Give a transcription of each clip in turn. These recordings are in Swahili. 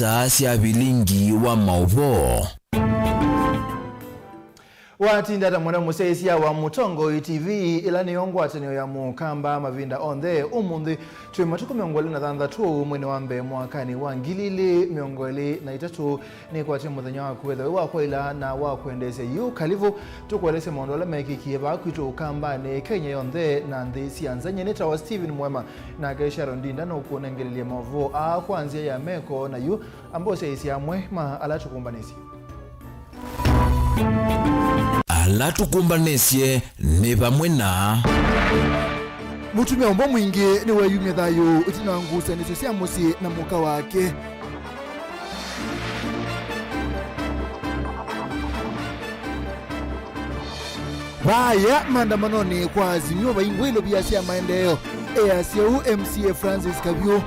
isa cia Vilingi Wa Mauvoo. Watinda tamwana museisia wa Mutongo TV ilani yongwatanio ya mukamba mavinda onthe umundi twi matuku 23 mwene wa mbe mwakani wa 2023 ni kwa timu muthenya wa kwetha wa kwaila na wa kwendese yu kalivu tukwelese mondola mekikie ba kwitu ukamba ni Kenya yonthe na nthi cianzanye ni tawa Steven MUEMA na Sharon Ndinda no kuonengelelia Mauvoo a kwanzia ya meko na yu ambo seisia MUEMA alatukumbanisi alatukumbanesie ni pamwe na mutumia umbo mwingi ni weyumia thayo itinangusa niso cia musi na muka wake vaya maandamanoni kwa azimio vaingwilo vya cia maendeleo easiau MCA Francis Kavyu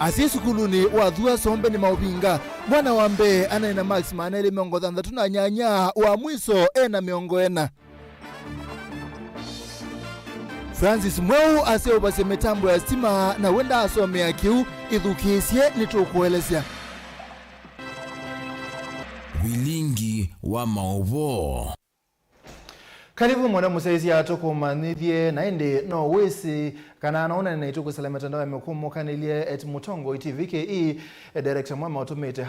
Asie sukuluni wathua sombe ni maubinga mwana wa mbe anaina Max manele miongo 3 na nyanya wa mwiso ena miongo ena. Francis Mweu ase ubase mitambo ya stima na wenda asome ya kiu ithukisie nitukuelezea. Vilingi Wa Mauvoo. Karibu mwana musaisi atukumanithie na indi no wisi kana anaona na ituku salama tandao yamekumo kanilie Mutongo TV KE director MUEMA automate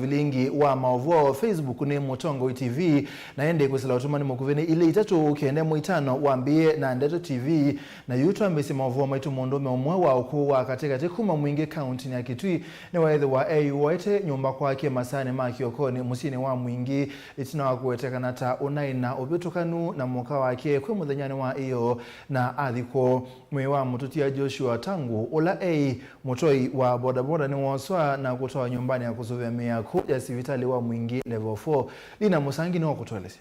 #Vilingi Wa Mauvoo Facebook ni Mutongo TV na indi kusala utumani mukuveni ile itatu kiende muitano wambie na Ndeto TV na YouTube ambesi Mauvoo maitu mondome umwe wa ukuwa katika kuma mwingi county ya Kitui ni waedhe wa AU waite nyumba kwake masane makiokoni musini wa mwingi itina wakuweteka nata unaina ubitukanu na muka wake kwe muthanyani wa iyo na athiko mwewa mututia Joshua tangu ula mutoi wa bodaboda ni waswa na kutoa nyumbani ya kusuvia miyaku ya sivitali wa mwingi level 4 lina musangi ni wakutuelese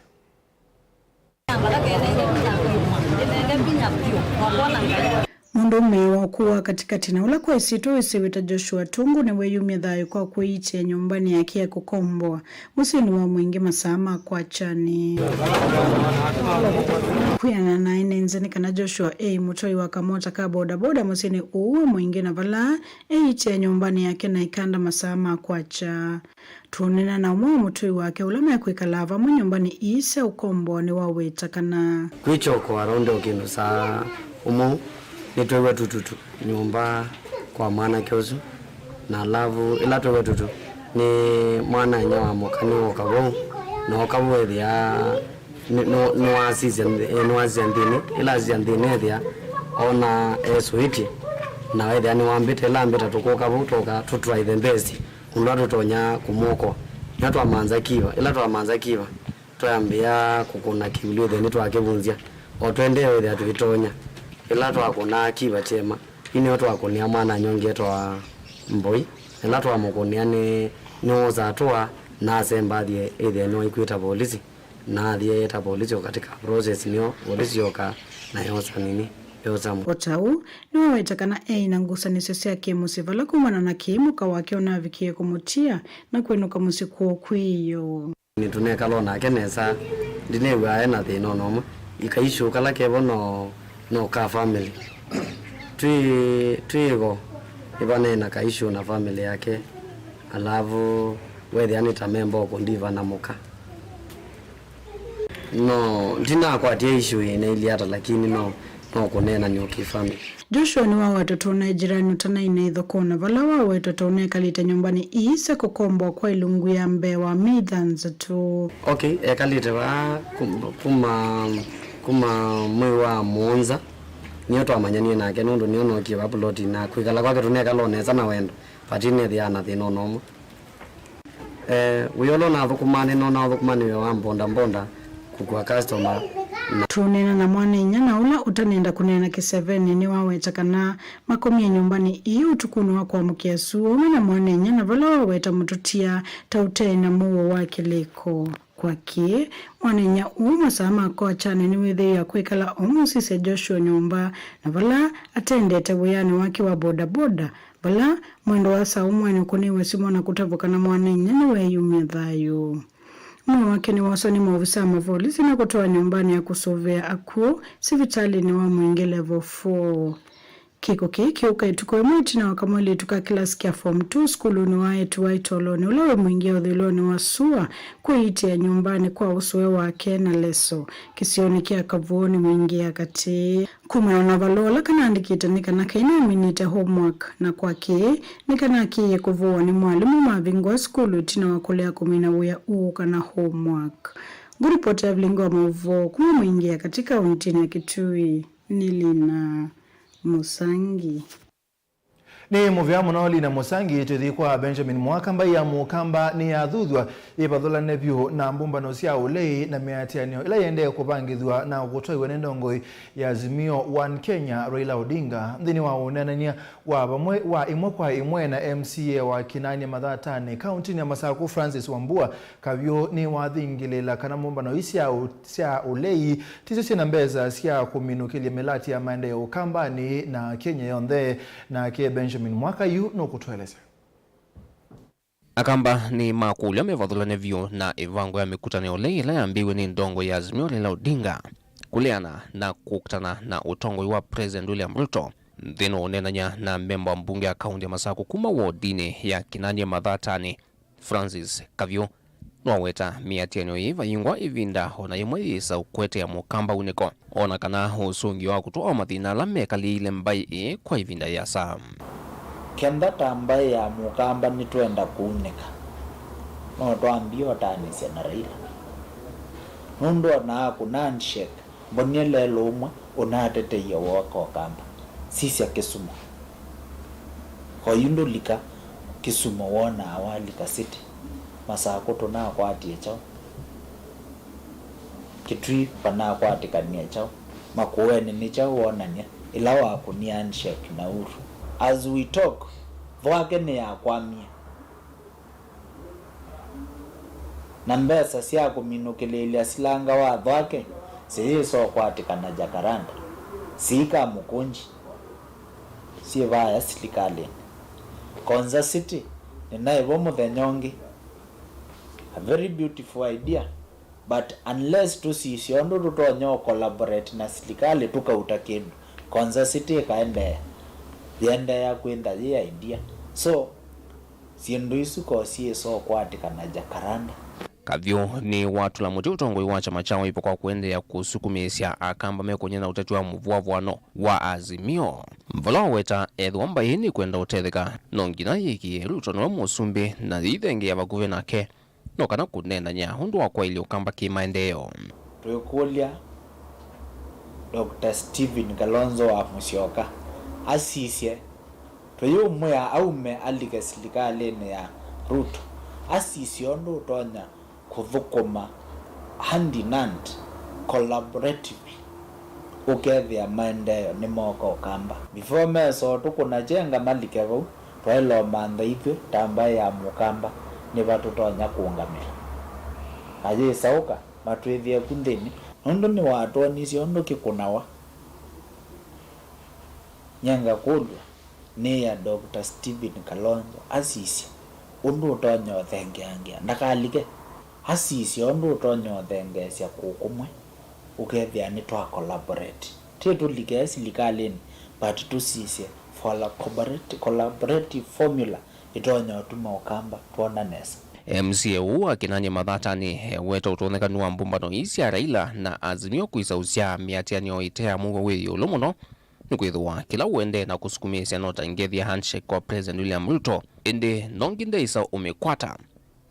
Mundu mewa kuwa katikati na ula kwa isito isiwita Joshua tungu ni weyumia thayo kwa kuichi ya nyumbani ya kia kukomboa musini wa mwingi masama kwa chani kuyana na inenzeni kana Joshua mutoi wa kamota ka boda boda musini uwe mwingi na vala ichi ya nyumbani ya kia na ikanda masama kwa cha tuonena na umu mutoi wake ulama ya kuikalava mu nyumbani isa ukomboa ni waweta kana kwicho kwa rondo kinu saa umu nitwewe tututu nyumba kwa mwana kiozu na lavu ila twewe tutu ni mwana nyawa mokani wakabo na wakabo ya no asizi ndini ila asizi ndini ya ona suiti na wewe ni wambite ila ambita tukoka butoka tutua idembezi undwa tutonya kumoko nyatu amanza kiwa ila tu amanza kiwa toyambia kukuna kiulio theni twakebunzia otwende wewe atuvitonya ila twakuna kiba chema ini watu wakunia mwana nyonge twa mboi ila twamukunia ni nyoza twa na sembadie ile no ikwita polisi na die eta polisi katika process nyo polisi yoka na yosa nini yosa otau ni wawetakana na ngusa nisesia kimusivala kumana na kimuka wake onavikie kumutia na kwenuka musikuo kwiyo ni tuneka lona kenesa ndinewa ena thino nomo ikaishu kala kebono no ka family tuigo ibane na kaishu na family yake alavu wewe anita member kondiva na muka no ndina kwa tie issue ina iliata lakini no kunena nyoki family Joshua ni wao watoto na jirani utana inaidho kona vala wao watoto unekalita nyumbani isa kukombo kwa ilungu ya mbewa midhanza tu okay kalite wa kuma mwewa monza niyo twamanyanie nake nundu niyo nokiwa upload na kwikala kwake tuneka loneza na wendo patine thiana thino nomo uyolo na thukumani no na thukumani wa mbonda kukua customer tunena na mwanenya na ula utanenda kunena ki7 ni waweta kana makomia nyumbani iyo utukunu wa kuamukia suo na mwanenya na vala waweta mututia taute na muo wake leko kwake mwanenya masama kwa chane ni withe ya kwekala omusise Joshua nyumba na vala atendete weyani wake wa boda boda vala mwendo wa saa umwani kuniwe simona kutavuka na mwanenya ni weyumia thayo Mwake ni wasoni maofisa mavolisi na kutoa nyumbani ya kusovea akuo sivitali ni wa mwingi level 4. Kiko kiuka ituko mwiti na wakamweli ituka kilasi kia form 2 skuluni wa etu wa itoloni ulewe mwingia udhiloni wa sua kuhiti ya nyumbani kwa uswe wake na leso. Kisioni kia kavuoni mwingia kati kumeona valola kana andikita nikana kaina minite homework na kwa kie nikana kiye kuvuoni mwalimu mavingwa skulu tina wakulea kumina uya kana homework. Guripote ya Vilingi Wa Mauvoo kuma mwingia katika untini ya Kitui Nilina Musangi. Ni muvya munoli na Musangi tuthikwa Benjamin Mwakamba ya mukamba ni athudhwa ipathula nebyu na mbumbano cia ulei na miatianio ila yende kupangithwa na gutwa ndongo ya Azimio One Kenya Raila Odinga thini wa unenania wa bamwe wa imwe kwa imwe na MCA wa Kinani Mathatani county ya Masaku Francis Wambua kavyo ni wathingilela kana mbumbano cia ulei tizo cia mbeza cia kuminukilia melati ya maendeleo kambani na Kenya yonthe na ke Benjamin Mwaka yu no kutueleza. Akamba ni makulia mevathulane vyo na ivango ya mikutano leila ya mbiwe ni ndongo ya Azimio Raila Odinga kuleana na kukutana na utongo wa President William Ruto dhino unenanya na memba mbunge ya kaunti ya Masaku kuma wodini ya Kinani Mathatani Francis Kavyo nwaweta miatianio iva yingwa ivinda ona yimwe isa ukwete ya mukamba uniko ona kana usungi wa kutoa mathina la mekali ile mbai kwa ivinda ya saa kenda tambaye ya mukamba nitwenda kuunika no twambio tanisia na Raila nundo na kunandshake mbonyele lomwe unatete ya wako kamba sisi ya Kisumu kwa yundo lika Kisumu wona awali kasiti Masaku tuna kwati chao Kitui pana kwati kania chao Makueni ni chao wonania ila wa kuniandshake na uru. As we talk vwake ni ya kwamia na mbesa siya kuminukililia silanga wa vwake sihiso kwati kana Jakaranda sika mukunji siya vaya silikali Konza City ninaivo muthenyongi. A very beautiful idea, but unless tusisiondo tutonyo collaborate na serikali tukautakinu Konza City kaende yende ya kwenda ye idea so siendo isuko so kwatika na Jakaranda Kavyo ni watu la muti utongo wa chama chao ipo kwa kuendea kusukumisia akamba mekonye na utatu wa mvuavwano wa Azimio mvala weta edhwamba hini kwenda utetheka nongina yiki Ruto na musumbi na ithenge ya baguvena ke no kana kunenda nya hundu wa kwa ili ukamba kimaendeleo. Tukulia Dr. Stephen Kalonzo wa Musyoka asisye tuyo mwa aume alike serikali ya Ruto asisye ondo utonya kuthukuma hand in hand collaboratively ukethia maendeleo ni moko kamba before meso tukuna jenga malike vau twailo manda ithwe tamba ya mukamba ni batu tonya kuungamira aje sauka matwithie kundini ondo ni watu ni siondo kikunawa nyanga kulwa ni ya Dr. Stephen Kalonzo asisi ondo tonya thenge angia ndakalike asisi ondo tonya thenge cia kukumwe ukethia ni twa collaborate tetu ligesi likaleni but tusise for a collaborative formula itonya utuma ukamba tuona nesa. MCA uwa Kinani Mathatani weta utonekanu wa mbumbano isi ya Raila na Azimio kuisausia miatianio itea mungo weyo lomono nukwithwa kila uende na kusukumisia nota ingethia handshake kwa President William Ruto ende nonginde isa umekwata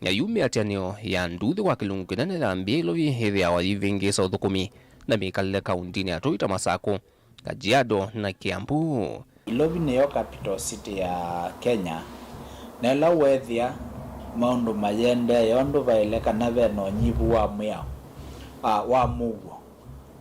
ya yu miatianio ya nduthi wa kilungu kinene la mbielovi hithi ya walivingi sa uthukumi na mikalile kauntini atuita Masaku, Kajiado na Kiambu. Ilovi niyo capital city ya Kenya nela wethia maundu mayende yondo vaileka na veno nyivu wa mwao wa Mugo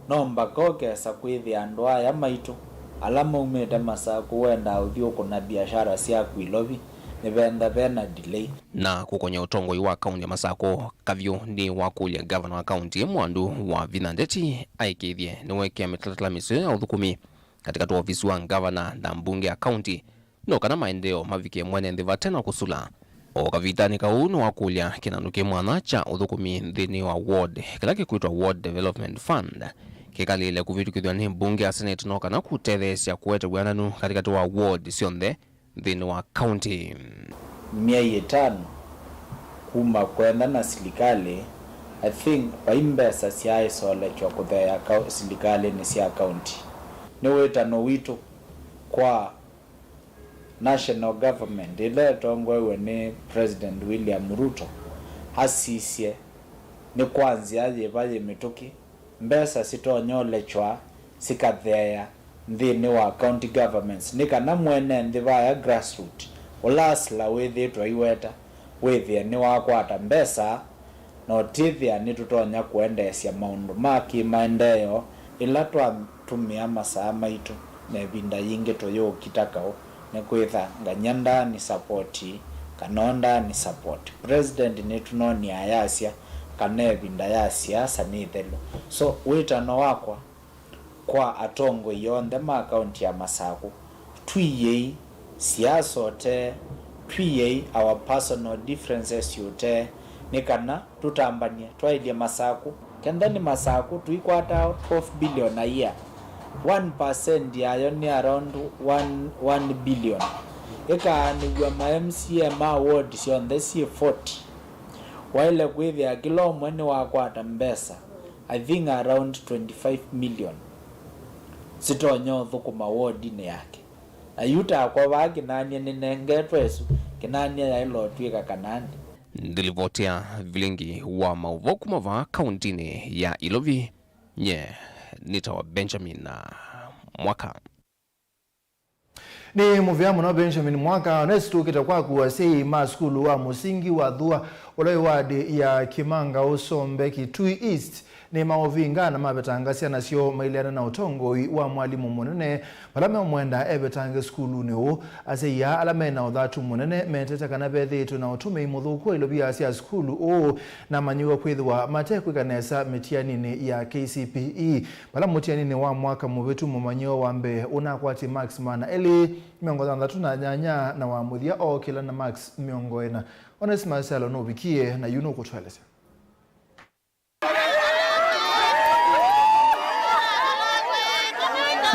no mbakoke sa kwithia andu aya maitu alama umete Masaku wenda uthio kuna biashara cia Ilovi ni venda vena delay na kukonya utongo wa kaunti ya Masaku Kavyo ni wakulia governor wa kaunti mwandu wa Vinandeti aikithie ni weke mitatala misio ya uthukumi katika tu ofisi wa governor na mbunge ya kaunti no kana maendeleo mavikie mwene ndiva tena kusula Okavitani kaunu wakulya kinanuke mwana cha uthukumi nthini wa ward kila kikwitwa Ward Development Fund kikalile kuvitukithwa ni bunge ya Senate no kana kutetheesya kuwete bwananu katikati wa ward sionthe nthini wa county. Miaka 5 kuma kwenda na serikali, I think paimbesa siya sole chwa kuthea serikali ni siya county. Ni wetano wito kwa national government ile tongwe ni President William Ruto hasisye ni kwanzia yebaye mituki mbesa sitonyolechwa sikathea nthini wa county governments ni kana mwene nthivaya grassroots ulasla withitwa iweta withia ni wakwata mbesa no tithia ni tutonya kuendesya maundu maki maendeleo ila twatumia masaa maitu na binda yingi tuyukitakao ni kwitha nganyanda ni supporti kanonda ni support president ni tunoni ayasya kana binda ya siasa ni thelo. So witano wakwa kwa atongo yonde ma county ya Masaku twiye siasa ote twiye our personal differences yote ni kana tutambania twaidie Masaku kenda ni Masaku tuikwata 12 billion a year. 1% yayo ni around 1 billion. Eka ni wa MCM award on the C40. While with the kilo mwene wakwata mbesa I think around 25 million. Sitonyo thukuma award ni yake. Ayuta kwa waki nani ninengetwesu kinani ya ilo tuika kanani. Ndilivotia Vilingi Wa Mauvoo kumava kauntini ya Ilovi nye nitawa Benjamin Mwaka. Ni muvyamo na Benjamin Mwaka nestu kita kwa kuwasei maskulu wa musingi wa dhua ulai wadi ya Kimanga Usombe Kitui East ni maovinga na mabetangasia na sio mailiana na utongoi wa mwalimu munene malame mwenda ebetange skulu niu aseya alame na udhatu munene meteta kanabethi na utume imudhuko ilobia asia skulu o na manyuwa kwithwa matekwe kanesa metianini ya KCPE malamu metianini wa mwaka muvetu mumanyo wambe unakwati Max Mana eli miongo dhatu na nyanya na wamuthia o kila na Max miongo ena Onesima Salo no bikie na yuno kutweleza.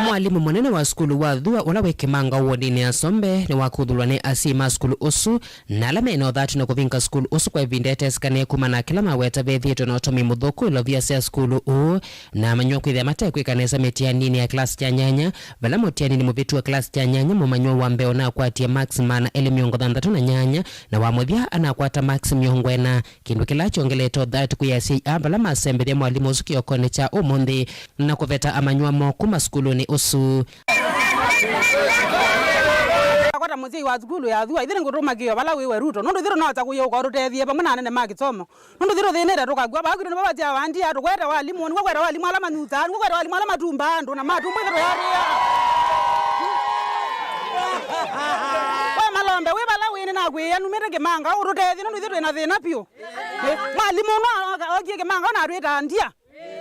Mwalimu munene wa skulu wa dhua ula wekimanga wodini ya Sombe ni wakuthulwa ni asima skulu usu na alame no dhatu na kuvinka skulu usu kwa vindete skane kumana kila maweta vethieto na otomi mudhuku ilovia sea skulu uu na manyua kwithia matekwe kanesa metianini ya klasi cha nyanya vala motianini muvitu wa klasi cha nyanya mumanyua wambeo na akwatia Max Mana ele miongo dhandatu na nyanya na wamuthia anakwata Max miongo ena kindu kila chongeleto dhatu kuyasi vala masembethia mwalimu usu kiokone cha umundi na kuveta amanyua mokuma skulu ni usu akwata muzi wa skulu ya dhua ithire nguruma giyo bala wewe Ruto nundu thiro no ta kuyo ko rutethie pamwe na nene magitsomo nundu thiro thinire tukagwa bagire no babatia wandi atu kweta walimu ni kweta walimu ala manyuta ni kweta walimu ala matumba ndo na matumba thiro yaria wa malombe we bala wini na gwe anu mete Kimanga urutethie nundu thiro ina thina pio walimu no ogie Kimanga na rwita ndia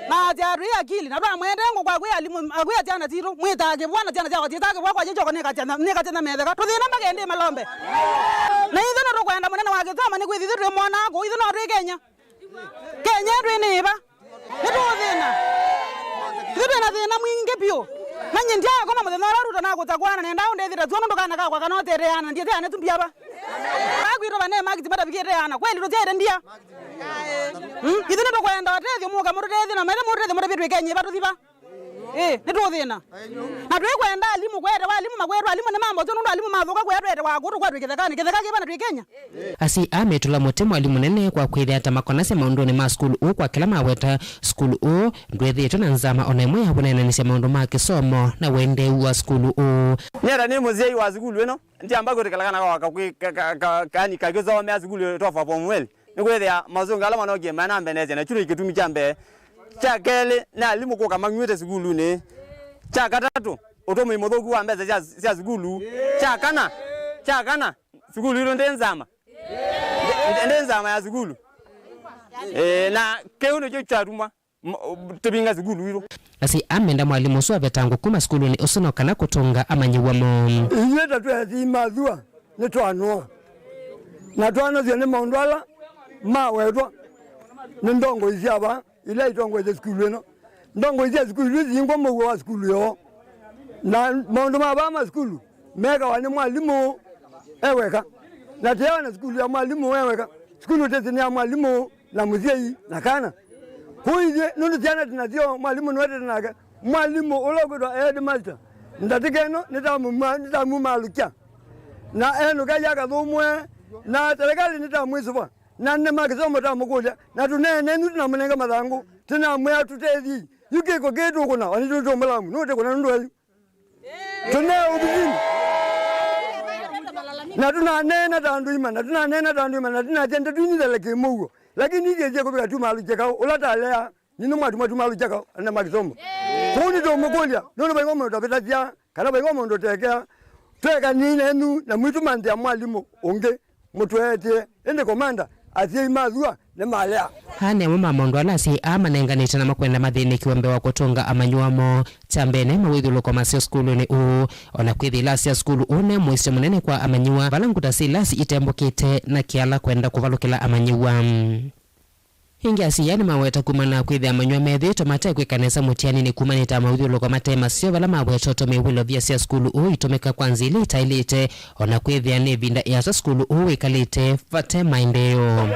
na jari akili na twa mwende ngo kwa gwe alimu agwe jana tiro mwitage bwana jana jago titage kwa jinjo koneka tena metheka tuthina magende malombe na itho no rukwenda munene wa githoma ni kwithithwe twi mwana go itho no twi Kenya twi niba ni tuthina thina thina mwingi pio manye ndia koma muthenya ora Ruto na gutakwana nenda undethira tuono ndukana ka kwa kana otereana ndiye tena tumbiaba agwiro bane magiti bada bigereana kweli rutere ndia ithu nä tå kwenda watethio må ka må rå na maithe må rå tethio må rå bä Kenya batå thiba nä tå thä na twä kwenda alimu kwete wa alimu makwetwo alimu nä mambo tå nundu alimu mathå ka kwetwete wakå tå kwatwä kithekani kitheka kä bana twä Kenya asi ametula mote mwalimu nene kwa kwithia ta makonase maundu ni ma skulu u kwa kila maweta skulu u ndwethitwo na nzama ona imwe yabunenanisia maundu ma kisomo na wende wa skulu u nyera ni muziei wa skulu ino ndi ambako tikalakana kwa kani kagizomea skulu tofa pomweli nikwethia mazungu ala manogie mana mbeneze na chulo ikitumi chambe cha kele na alimu ko kamanywete skulu ni cha katatu otomo imodhogu wa mbeza cia skulu cha kana skulu ilo ndenzama ya skulu na keuno cho charuma tebinga skulu ilo asi amenda mwalimu so abetangu kuma skulu ni usono kana kutunga amanyiwa mo yeta tu yathima dhua ni twanwa na twana zene maundwala mawetwa ndongo iziaba ile itongo ze skulu no ndongo izi skulu zingo mo wa skulu yo na maundu mabama skulu mega wani mwalimu eweka na tewa na skulu ya mwalimu eweka skulu tete ya mwalimu na muzei na kana huije nunu tiana tinatio mwalimu nwete naga mwalimu ulogo headmaster ndatikeno nitamu malukia na eno kaya kadumwe na serikali nitamwisuba na nema kisomo tamukuja na tunene nuna munenga madangu tuna mwa tutezi yuke ko geto kuna wani to malamu note kuna ndo ayu tuna ubizini na tuna nena tandu imana na tuna tende tunida leke mugo lakini je ko bika tumalu jeka ulata lea nino mwa tumalu jeka na makisomo kuni to mukuja nono bayo mo tabetaja kana bayo mo ndo tekea tweka nina enu na mwitu mande ya mwalimu onge mutwete ende komanda athi mazua ne malea hane mama mondwala si amanenganite na makwenda mathini kiwembe wa kutunga amanyuamo chambene mawithulu kwa masio skulu ni ona kwithila sia skulu une muishe munene kwa amanyua balanguta si lasi itembokite na kiala kwenda kuvalukila amanyua hingi asiyani maweta kumana kwithia amanyua methi tomate kwikanesa mutiani ni kumanita mawithulu kwa matema sio vala mawetoto mewilo vya sia skulu itumika kwanzili itailite ona kwithia ni vinda ya skulu ikalite fate maendeo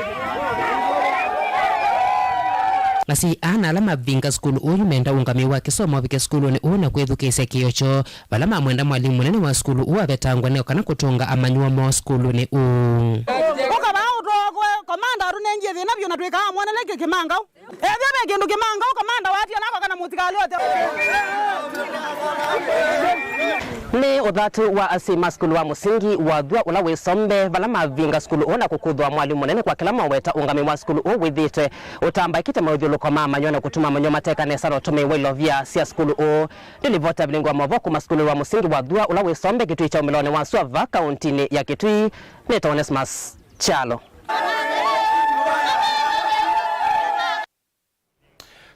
nasi ana alama vinga skulu uyu menda ungami wa kisomo vike skulu ni una kwethukise kiyocho balama mwenda mwalimu nene wa skulu avetangwa neo kana kutunga amanyua mo skulu ni Oka ba utogwe komanda runenje thina byo natweka mwana leke kimanga ebe kindu kimanga komanda wati nako kana mutikali wote ni uthatu wa asima skulu wa musingi wa thua ula wisombe balama vinga skulu ona kukuthwa mwalimu nene kwa kila maweta ungami wa skulu withite utambaikite mawithulu kwa mama nyona kutuma manyo mateka nesa rotume wilo vya sia skulu Vilingi Wa Mauvoo kuma skulu wa musingi wa thua ula wisombe kitui cha umilone wa Suava kauntini ya Kitui Neta Onesmus Chalo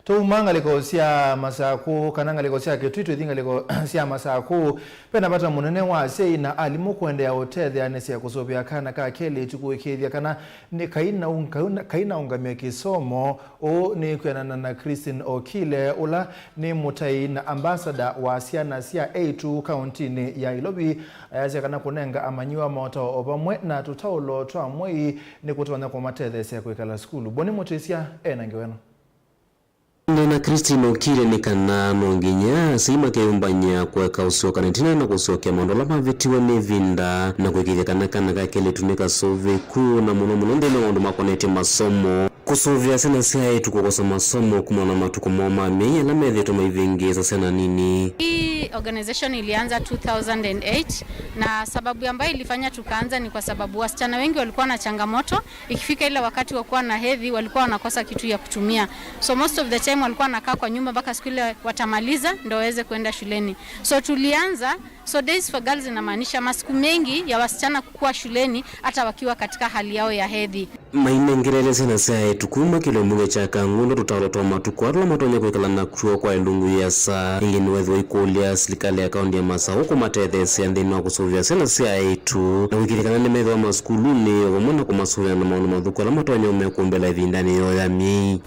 to mangaliko sia masaku kanangaliko sia Kitui thingaliko sia masaku pena bata munene wa sei na alimu kwende ya hoteli anesi ya kusobia kana ka kele tukuikithia kana ni kaina ungamia kisomo ni kwenana na Christine Okile ula ni mutai na ambassador wa sia na sia A2 kauntini ya Ilobi ayasia kana kunenga amanyua moto obamwe na tutaulo twa mwei ni kutonya kwa matele sia kuikala skulu boni mutisia nangeweno na Christine Okile ni kana nonginya sima keumbanya kweka usoka netina na kusokia mondola mavetiwa ni vinda na kwekithia kana ka kele tunika sove ku na muno ndene wandu makonete masomo kusovia sana sia tukokosa masomo kumona matuko mama menya na medheto maivengeza sana nini. Hii organization ilianza 2008 na sababu ambayo ilifanya tukaanza ni kwa sababu wasichana wengi walikuwa na changamoto ikifika ile wakati wakuwa na hedhi walikuwa wanakosa kitu ya kutumia, so most of the time walikuwa wanakaa kwa nyumba mpaka siku ile watamaliza ndio waweze kwenda shuleni. So tulianza Days for Girls inamaanisha masiku mengi ya wasichana kukua shuleni hata wakiwa katika hali yao ya hedhi. Mainengerele sana saa tukuma kilo munge chaka ngundo tutalotoa matuko atla matonya kwekala na kutuwa kwa elungu ya saa ingeni wezo ikulia silikali ya kaundi ya masa huko matethesi andini wa kusovia sana saa etu na wikirikana nemedho wa maskuluni wamona kumasovia na maunu madhuko ala matonya umekumbela hivi ndani yoya mii.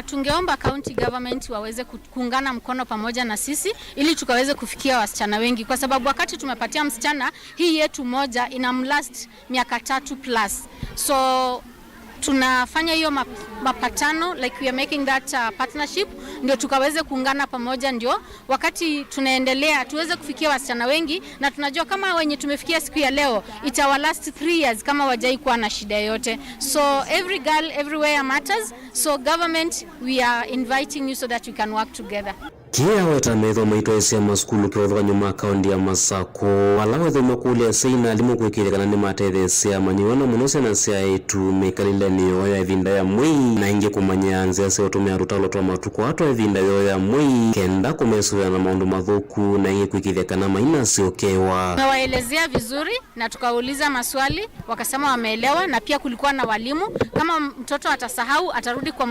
Tungeomba county government waweze kuungana mkono pamoja na sisi ili tukaweze kufikia wasichana wengi kwa sababu wakati tumepatia msichana hii yetu moja inamlast miaka 3+. So tunafanya hiyo mapatano like we are making that partnership ndio tukaweze kuungana pamoja ndio wakati tunaendelea tuweze kufikia wasichana wengi na tunajua kama wenye tumefikia siku ya leo it will last 3 years kama wajai kuwa na shida yote. So every girl everywhere matters. So government we are inviting you so that we can work together. Kia weta medho maito esi ya maskulu kia wadhuwa nyuma kaundi ya masako wala wedho makulia seina alimu kuikile kana ni matede esi ya manyiwana munose na siya etu mekalile ni yoya evinda ya mwei na inge kumanyanzi ya siya otumia rutalo matuko hato evinda yoya mwei kenda kumesu ya na maundu madhuku na inge kuikile kana maina siokewa. Nawaelezea vizuri na tukauliza maswali wakasema wameelewa na pia kulikuwa na walimu kama mtoto atasahau atarudi kwa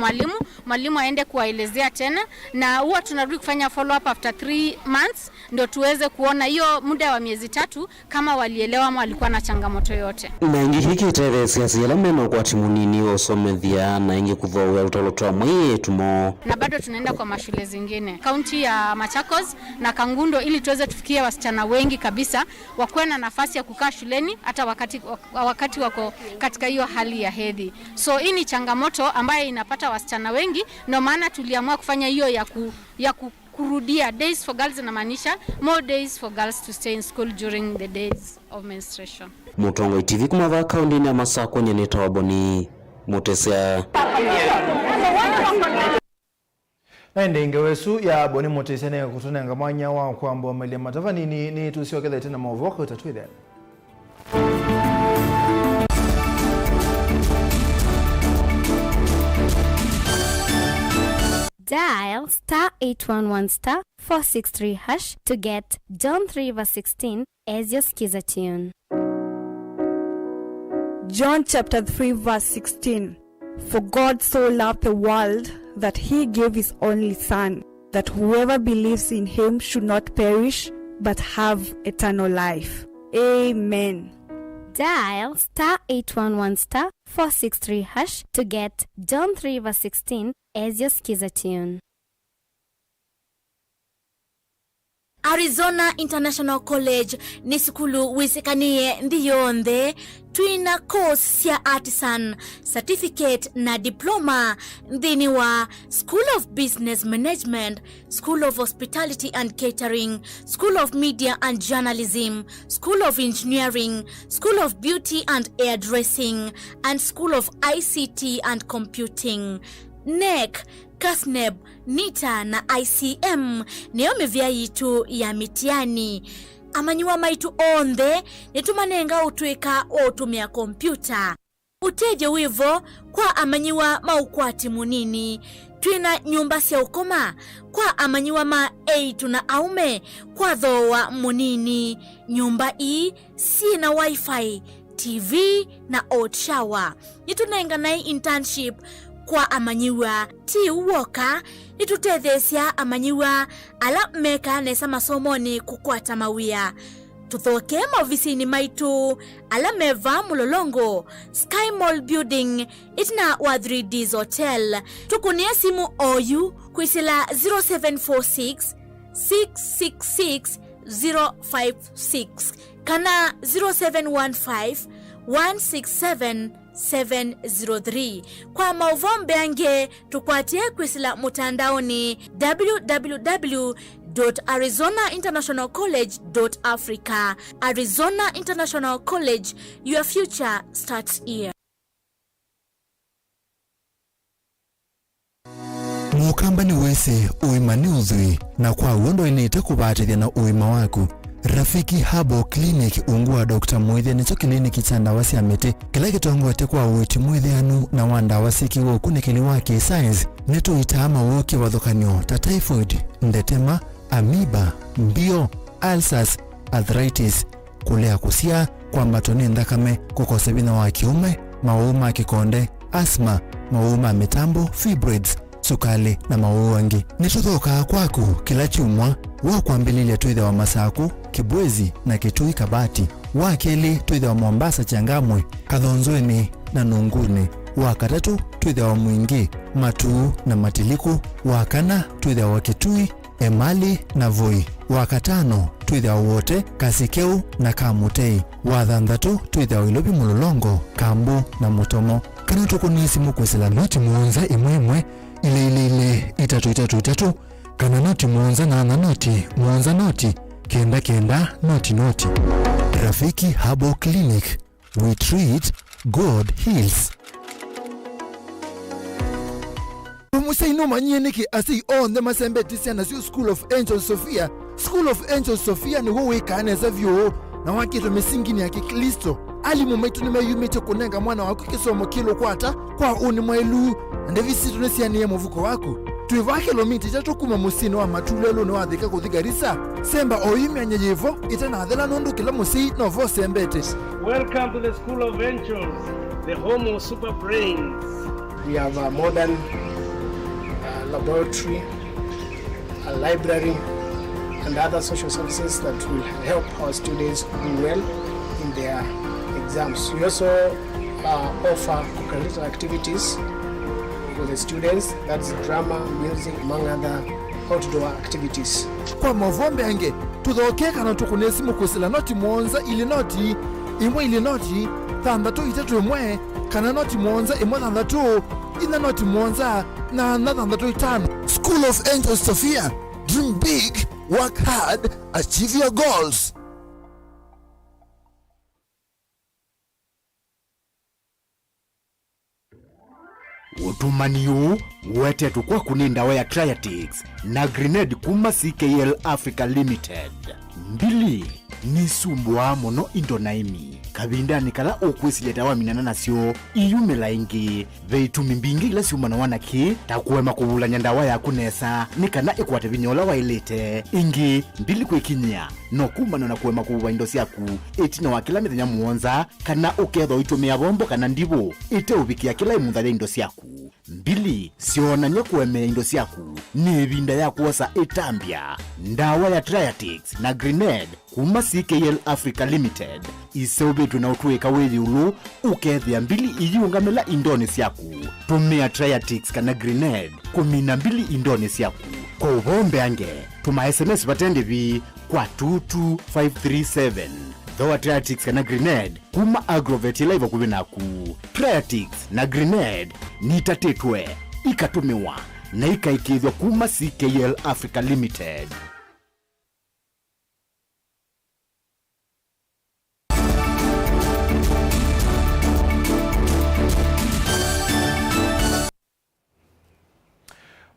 mwalimu aende kuwaelezea tena na huwa tunarudi kufanya tutafanya follow up after 3 months ndio tuweze kuona hiyo muda wa miezi 3 kama walielewa ama walikuwa na changamoto yote. Na ingi hiki tere siasa ya meno kwa timu nini osomethia na ingi kuthoa utolotwa mwetu mo. Na bado tunaenda kwa mashule zingine kaunti ya Machakos na Kangundo ili tuweze tufikie wasichana wengi kabisa wakuwe na nafasi ya kukaa shuleni hata wakati wako katika hiyo hali ya hedhi. So hii ni changamoto ambayo inapata wasichana wengi, ndio maana tuliamua kufanya hiyo ya kurudia days for girls, inamaanisha more days for girls to stay in school during the days of menstruation. Mutongo TV kumava kaunti ya Masako nyeneta waboni mutesea Naende ingewesu ya boni mutesene kutunenga mwanya wa kwamba wamelia matava ni tusiokele tena mauvoko utatwide. Dial *811*463# to get John 3:16 as your skiza tune. John chapter 3:16. For God so loved the world that he gave his only Son, that whoever believes in him should not perish but have eternal life. Amen. Dial *811*463# to get John 3:16 as your skiza tune. Arizona International College ni skulu wisekanie ndiyonde twina course ya artisan certificate na diploma ndini wa School of Business Management, School of Hospitality and Catering, School of Media and Journalism, School of Engineering, School of Beauty and Hairdressing, and School of ICT and Computing. NEC, Kasneb, NITA na ICM niyo mivya yitu ya mitiani. Amanyiwa maitu onde nitumanenga utuika otumia kompyuta. Uteje wivo kwa amanyiwa maukwati munini. Twina nyumba siya ukoma kwa amanyiwa ma eitu na aume kwa dhowa munini. Nyumba ii si na wifi, TV na hot shower. Nitunenga na internship kwa amanyiwa ti uwoka nitutethesia amanyiwa ala meka nesa masomoni kukwata mawia. Tuthoke maofisini maitu ala meva mulolongo Sky Mall Building itina wa 3Ds Hotel. Tukunia simu oyu kuisila 0746 666 056 kana 0715 167 703. Kwa mauvombe ange tukwatie kwisila mutandaoni www.arizonainternationalcollege.africa. Arizona International College, your future starts here. Mukamba ni wese uimani uzui na kwa uondo inite kubatithia na uima waku. Rafiki Habo Clinic ungua Dr. Mwithe nicho kliniki cha ndawa cia miti kila gitongoete kwa uiti mwithianu na wa ndawa cikiwa ukunikili wa science netu itaama woki wathukanio ta typhoid, ndetema, amoeba, mbio, ulcers, arthritis, kulea kusia, kwambato ni thakame, kukosa bina wa kiume, mauma kikonde, asthma, mauma mitambo, fibroids, sukali na mauangi. Nituthoka kwaku kila chumwa wa kwambililia tuithe wa Masaku, Kibwezi na Kitui Kabati, wa keli tuithe wa Mombasa Changamwe, Kathonzweni na Nunguni, wa katatu tuithe wa Mwingi, Matuu na Matiliku, wa kana tuithe wa Kitui, Emali na Voi, wa katano tuithe wa wote Kasikeu na Kamutei, wa thanthatu tuithe wa Ilobi Mulolongo, Kambu na Mutomo. Kana tukunisi mukwesela noti muonza imwemwe ile itatu kana noti muonza na noti muonza noti kenda noti. Rafiki Habo Clinic, we treat, God heals. Musaino manyeneke asi on the masembe tisiana si School of Angel Sophia. School of Angel Sophia ni wewe kaneza vyo na wakito misingini ya Kikristo. Ali mumaitu ni mayumite kunenga mwana wako kisomo kilo kwata kwa uni mwailu ndevisi tunisia niye muvuko wako. Tuivake lomiti chato kuma musino wa matulelo ni wadhika kuthigarisa. Semba oimi anyejevo itana adhela nundu kila musi no vo sembete. Welcome to the School of Angels, the home of super brains. We have a modern laboratory a library, and other social services that will help our students do well in their exams. We also offer curricular activities for the students, that's drama, music, among other outdoor activities. Kwa mavombe yange tudhokeka na tukunesi mukusila noti monza ili noti imwe ili noti thandatu itatu imwe kana noti monza imwe thandatu ina noti monza na thandatu itano. School of Angels Sophia, dream big, work hard, achieve your goals. Utumaniu wete tukwa kuninda wa ya Triatix na Grenade kuma CKL Africa Limited. Mbili ni sumbwa mono indonaimi. Kabinda nikala okwesileta wa minana nasyo iyumela ingi. Veitumi mbingi ila siumana wanaki takuwema kubula nyandawa ya kunesa nikana ekwate vinyola wa ilete. Ingi mbili kwekinya no kumano na kuwema kuwa indosi yaku etina wa kila metanya muonza kana ukedho itumia bombo kana ndibo ite ubikia kila imundhale indosi yaku. Mbili siona nyekuweme indosi yaku nebinda ya kuwasa etambia ndawa ya Triatix na Grenade kuma CKL Africa Limited iseobetu na utuweka wezi ulu ukethia mbili iyungamela indonesi yaku. Tumia Triatix kana Grenade kumina mbili indonesi yaku. Kwa ubombe ange tuma SMS batende vi kwa 22537. Thowa Triatix kana Grenade kuma Agrovet ilaiva kubinaku. Triatix na Grenade nitatetwe ikatumiwa na ikaikithwa kuma CKL Africa Limited.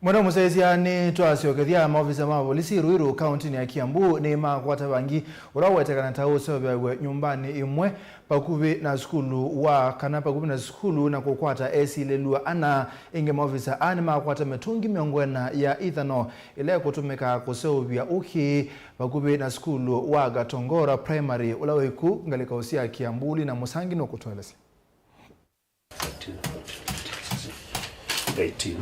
Mwana musaizi ni twasiokethia maofisa ma polisi Ruiru kaunti ya Kiambu ni makwata bangi urawetekana tauso bya nyumbani imwe pakubi na skulu wa kana pakubi na skulu na kukwata esilelua ana inge maofisa ani makwata metungi miongwena ya ithano ile kutumika kuseubya uki pakubi na skulu wa Gatongora Primary ulaweku ngalika usia Kiambuli na Musangi no kutweleza. 18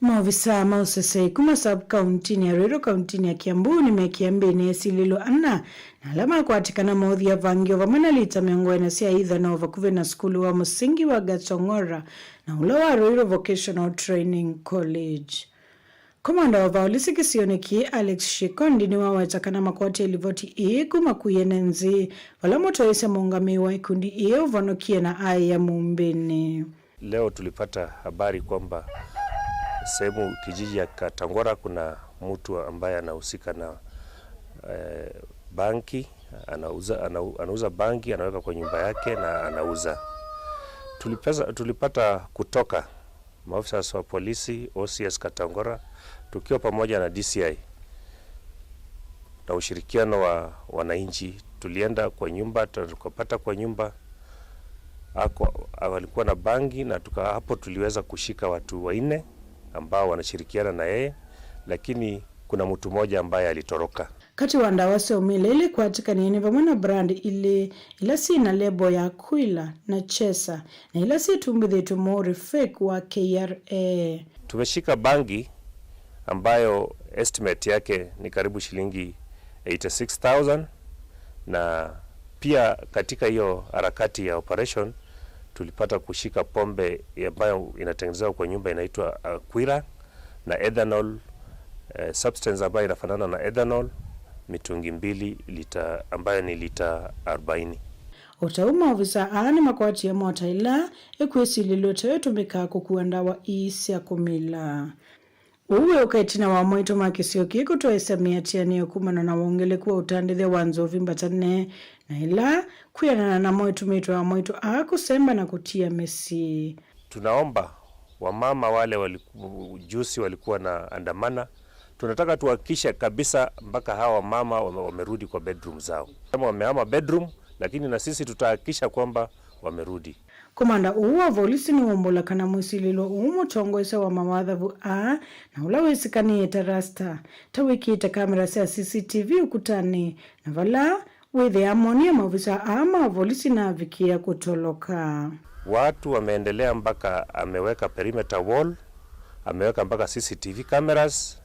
Maofisa mausese kuma sub-county ya Ruiru kaunti ya Kiambu ni mekiambi esilelo ana na alama kuatikana maudhi ya vangio vamana lita miongwena siya idha na vakuve na skulu wa Musingi wa Gatongora na ula wa Ruiru Vocational Training College. Komanda wa vaolisi kisioneki Alex Shikondi ni wawatakana makwati elivoti kuma kuyenenzi wala moto ese muungami wa ikundi uvanokie na aya mumbini. Leo tulipata habari kwamba sehemu kijiji ya Katangora kuna mtu ambaye anahusika na banki, anauza banki, anaweka kwa nyumba yake na anauza. Tulipata kutoka maafisa wa polisi OCS Katangora tukiwa pamoja na DCI na ushirikiano wa wananchi. Tulienda kwa nyumba, tukapata kwa nyumba walikuwa na bangi na hapo tuliweza kushika watu 4 ambao wanashirikiana na yeye, lakini kuna mtu mmoja ambaye alitoroka. Kati wandawase umilele kwa atika ni vamana brand ila si na lebo ya Kwila na Chesa na ila si tumbidhe tumori fake wa KRA. Tumeshika bangi ambayo estimate yake ni karibu shilingi 86,000 na pia katika hiyo harakati ya operation tulipata kushika pombe ambayo inatengenezwa kwa nyumba inaitwa Kwila na ethanol, substance ambayo inafanana na ethanol, mitungi 2 lita ambayo ni lita 40. Utauma ofisa aani makwati ya mota ila ekwesi lilote tumika kukuandawa isi kumila. Uwe ukaitina wa mwito makisio kiko tuwaisa miatiani ya kumana na wongele kuwa utandide wanzo vimbatane na ila kuyana na mwito mito wa mwito kusemba na kutia mesi. Tunaomba wamama wale jusi walikuwa na andamana, tunataka tuhakikishe kabisa mpaka hawa mama wamerudi kwa bedroom zao. Kama wamehama bedroom, lakini na sisi tutahakikisha kwamba wamerudi. Komanda uwa volisi ni wombola kana mwisililo tongoisa wa mawadhavu na ulawesi kani etarasta tawiki ita kamera sea CCTV ukutani na vala wethe amoni ya maofisa ama volisi na vikia kutoloka. Watu wameendelea mpaka ameweka perimeter wall, ameweka mpaka CCTV cameras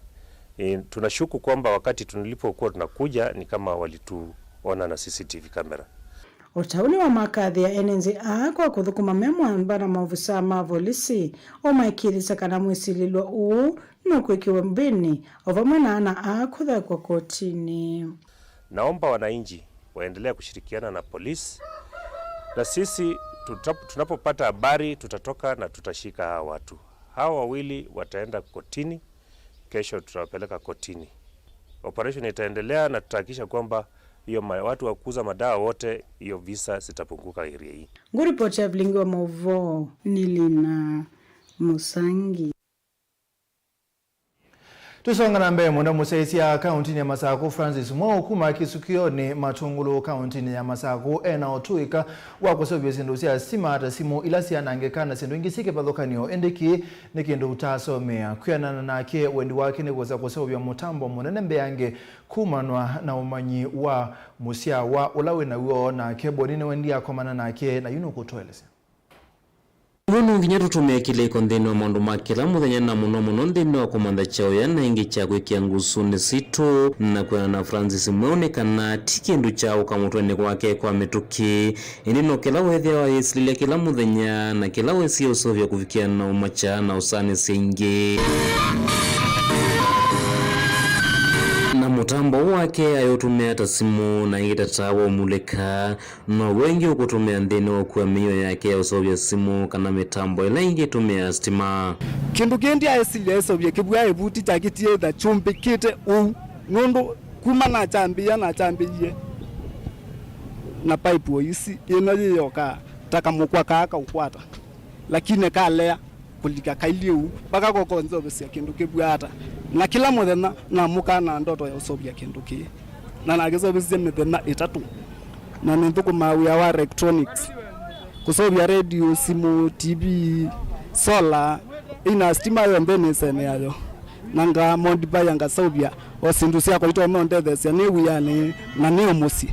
Tunashuku kwamba wakati tulipokuwa tunakuja ni kama walituona na CCTV camera. Utauni wa makathi ya NNZA kwa kuthukuma memwamba na maofisa ma polisi omaikirisa kana mwisililwa uu na kuekiwa mbini ovamana na akutha kwa kotini. Naomba wananchi waendelea kushirikiana na polisi, na sisi tunapopata habari tutatoka na tutashika hawa watu. Hawa wawili wataenda kotini, kesho tutawapeleka kotini. Operation itaendelea na tutahakikisha kwamba hiyo watu wa kuuza madawa wote hiyo visa zitapunguka area hii. Nguripoti ya Vilingi Wa Mauvoo Nilina Musangi. Tusonga na mbele mwenda musaisi ya kaunti ya Masako Francis Mwao kuma kisukio ni matungulu kaunti ya Masako ena otuika wako sobyo sindusi ya sima ata simu ilasi ya nangekana sindu ingisike padhokanio endeki nikindu utaso mea kuyanana nake wendi wake ni kuweza kusobyo mutambo munene mbeyange kumanwa na umanyi wa musia wa ulawe na uo na kebo nini wendi ya komana nake na yuno kutuelese. Wano nginya tutumia kile ikondeni wa maundu makila muthenya na muno ndini wa komanda chao ya na ingi cha kwekia ngusuni situ na kwa na Francis Mweonekana tikindu chao kamutwene kwake kwa mituki indino kila wethia wa yesililia kila muthenya na kila wesi usovya kufikia na umacha na usani singi na mutambo wake ayotumia tasimu na ingitatawa muleka na wengi ukutumia ndeni wa kuwa miyo yake ya usovya simu kana mitambo ila ingitumia stima. Kindu kendi aesilia esovya kibwa ebuti chakitie da chumbi kite ngondo kuma na chambia na pipe oisi ino yoka taka mukwa kaka ukwata lakini kalea kulika kailiu baka kokonzo besi kindu kibwata na kila muthenya na muka na ndoto ya usovya kindu ki na nagezo besi mithenya itatu na nituko mawia wa electronics kusovya radio simu TV solar ina stima yo mbene sene yayo nanga modiba yanga sovya osindusia kwa ito mondethe ni wiyane na ni omusi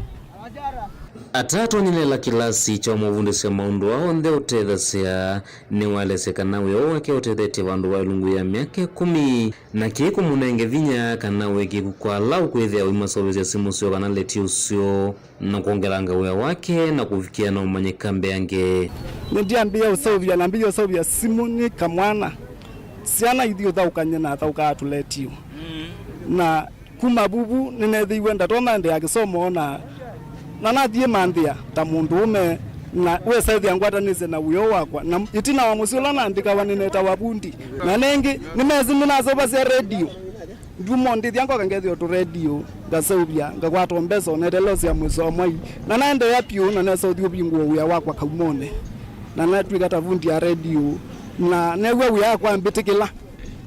atatu nilela kilasi cha muvundisya maundu wao ndhe utethasya ni walesekana weo wake utethete vandu wa ilungu ya miaka 10 na kiku munenge vinya kana weki kukwala ukwithia wimasovesya simu syo kana leti usyo na kuongelanga weo wake na kufikia na umanyikambe yange ndiambia usovya na mbio usovya simu ni kamwana siana ithio thaukanye na thauka atuletio na kuma bubu ninethiwe ndatona ndi akisomo na nathie manthia ta mundu ume na wesethia ngwatanise na uyo wakwa na itina wa musula na ndika wanineta wabundi na nengi nimezimina soba cia radio ndumo ndithia ngokangethio tu radio ngasobia ngakwato mbeso netelo cia musomai na naende ya piu na nesothio bingu uya wakwa kaumone na natwika ta vundi ya radio na newe uya kwa mbitikila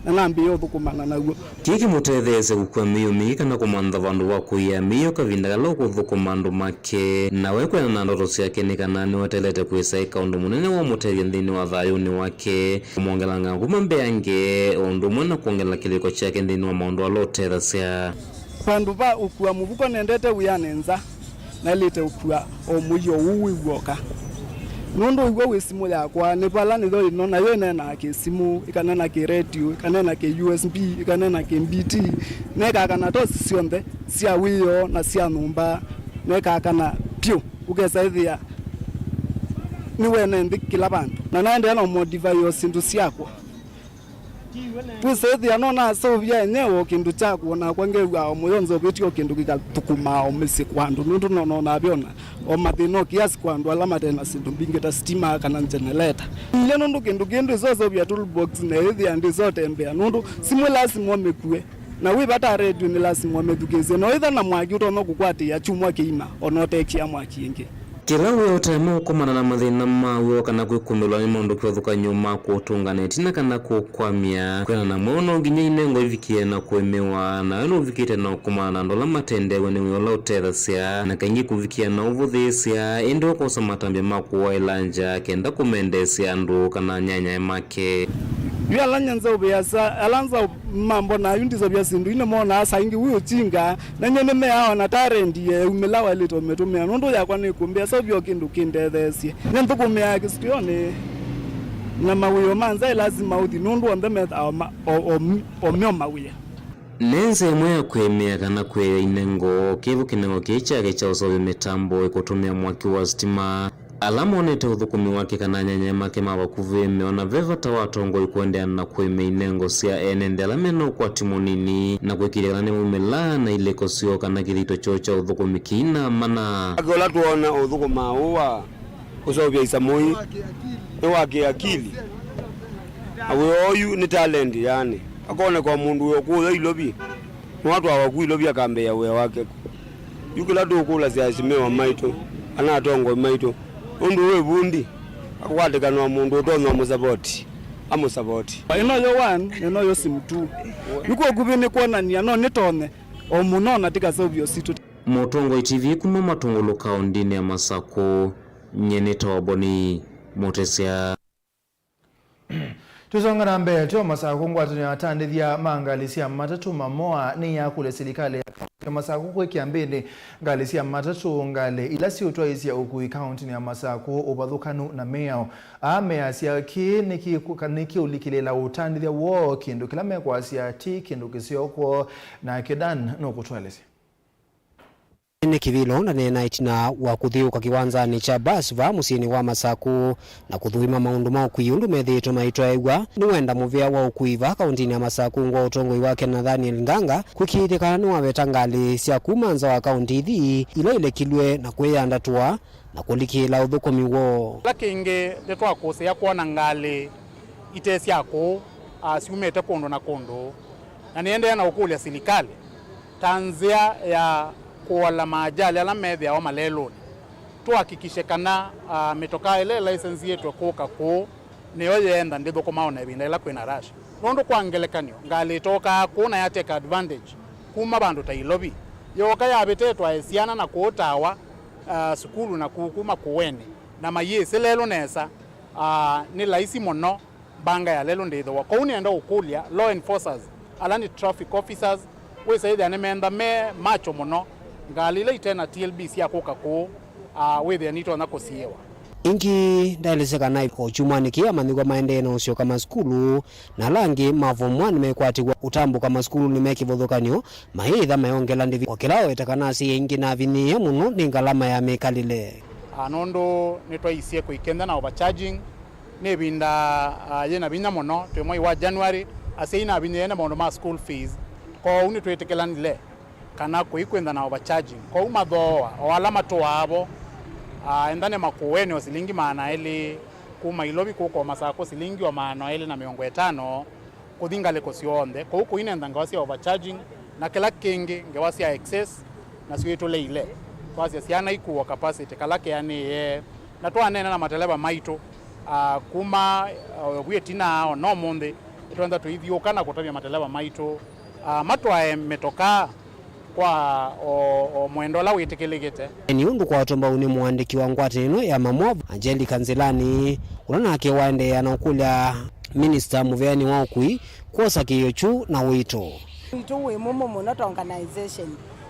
na nambiyo thukumana naguo kiki mutethese gukwa miyo mika na kumantha vandu wa kuia miyo kavinda galo kuthukuma andu make na wekwe na ndoto ciake ni kana ni wetelete kwisaika undu munene wa mutethia nthini wa thayuni wake kumwongelanga nguma mbeange undu mwana kuongela kiliko ciake nthini wa maundu alotethasya vandu va ukua muvuko nendete wianenza na lite ukua omuyo uwiwoka nondo ugo wesimu yakwa ne pala ni do ino na yo na ke simu ikanena ke radio ikanena ke USB ikanena ke MBT ne ka kana to sionde sia wiyo na sia numba ne ka kana pio ugesa ithia ni wene ndikila bantu na naende na modify yo sindu siako pusethia no na sovya enyewo kindu chako na kwangeuga muyonzo betio kindu gikatukuma omisi kwandu nundu no na biona o mathino kiasi kwandu alama tena sindu mbinge ta stima kana generator ile nundu kindu zozo bya toolbox na ethia ndi zote mbea nundu simwe lazima mekue na wi bata radio ni lazima medugeze no itha na mwaki utono kukwati ya chumwa kiima onote kia mwaki ingi kila wote mukomana na mathina mawo kana kwikumilwa ni mundu kwethuka nyuma kutunganeti na kana kukwamia kwena na mono nginya inengo ivikie na kwemewa na no vikite na kumana na ndola matendewe ni wiola utethasya na kangi kuvikia na uvuthisya indi kosa matambia makuwa ilanja kenda kumendesya andu kana nyanya make yu alanyanza ubeasa alanza mambo na yundizo bya sindu ine mona asa ingi uyo chinga na nyene mea na tarendi umelawa lito metumia nondo yakwa ni kumbia so byo kindu kindethesye nendo kumea kisione na mawiyo manza lazima uthi nondo onde meta o myoma wiya nenze mwe kwemea kana kwe inengo kivu kinengo kichake cha usobe mitambo ikutumia mwaki wa stima alamonete uthukumi wake kana nyanya make mabakuve meona vevata watongo ikwendea na kweme inengo sia enendela meno kwa timunini na kwekirana ne mumela na ile kosio kana kirito chocha uthukumi kina mana agola tuona uthukuma uwa usobya isamoi ewake akili awe oyu ni talent yani akone kwa mundu yokuza ilobi watu awakuilobi akambe ya we wake yukula tukula siasimewa maito anatongo maito undu we bundi akwatekanwa mundu utonwa musapoti amusapoti inoyo 1 inoyo sim2 niko kubine kuonania no nitone omunona tikasovyo situ Motongo TV kuma matongolo kaundini ya Masako nyeneta waboni motesia Tuzonga na mbele tuwa Masako ngwatani atandithia mangalisia matatu mamoa ni ya kule serikali ya Masako kwe kiambini ngalisia matatu ngale ilasi utoizia ukui kaunti ya Masako ubathukanu na meo mea siya ki niki ulikilela utandithia wo kindu kila mea kwa siya ti kindu kisioko na kidan no kutuelezi ni kivilo na nena itina wa kuthiuka kiwanzani cha bus va musini wa Masako na kuthuima maundu ma ukuyundu methito maitwaigwa ni wenda muvia wa ukuiva kauntini ya Masako ngwa utongoi wake na Daniel Nganga kukithikana ni waweta ngali sia kumanza wa kaunti ithi ilo ilekilwe na kweyandatua na kulikila uthukumi wo lakinge letwa kose ya kuona ngali itesi yako siumete kondo na kondo na niende na ukulia serikali tanzia ya kuwala majali ala medhia wa maleloni tuhakikishe kana metoka ile license yetu kuka ku niyo yenda nditho kumaona ibinda ila kwina rasha nondo kwangelekanyo ngali toka kuna ya take advantage kuma bandu tailobi yoka yabetetwa esiana na kuotawa sukulu na kukuma kuwene na mayese lelo nesa ni laisi mono banga ya lelo nditho wa kauni enda ukulia law enforcers alani traffic officers we say they menda me macho mono ngalile itena TLB sia kuka ku wethe nito na kosiewa ingi ndaelezeka na ochumani kia manigwa maendeno usio kama skulu na langi mavomwani mekwatigwa utambu kama skulu ni mekivothokanyo maitha mayongela ndivi okilao etakanasi ingi na vini ya muno ni ngalama ya mekalile anondo nitwa isie kuikenda na overcharging ne binda yena binya mono twemoi wa January aseina binya yena mono ma school fees ko uni twetekelanile kana kuikwenda na overcharging kwa umadhoa wala matoabo endane makuweni wa silingi maana ili kuma ilobi kuko Masako silingi wa maana ili na 500 kudingale kosionde kwa huko inenda ngawasi overcharging na kila kingi ngawasi excess na siwetole ile kwa siana ikuwa capacity kalake yani na to anena na mateleba maito kuma wetina no monde twenda to hivyo kana kutabia mateleba maito matwa metoka kwa mwendo la witekelegete ni undu kwa tomba uni muandiki wa ngwate ino ya Mamovu Angeli Kanzelani unana ake waende anakulia minister muveani wa ukui kosa kiyochu na wito we momo not organization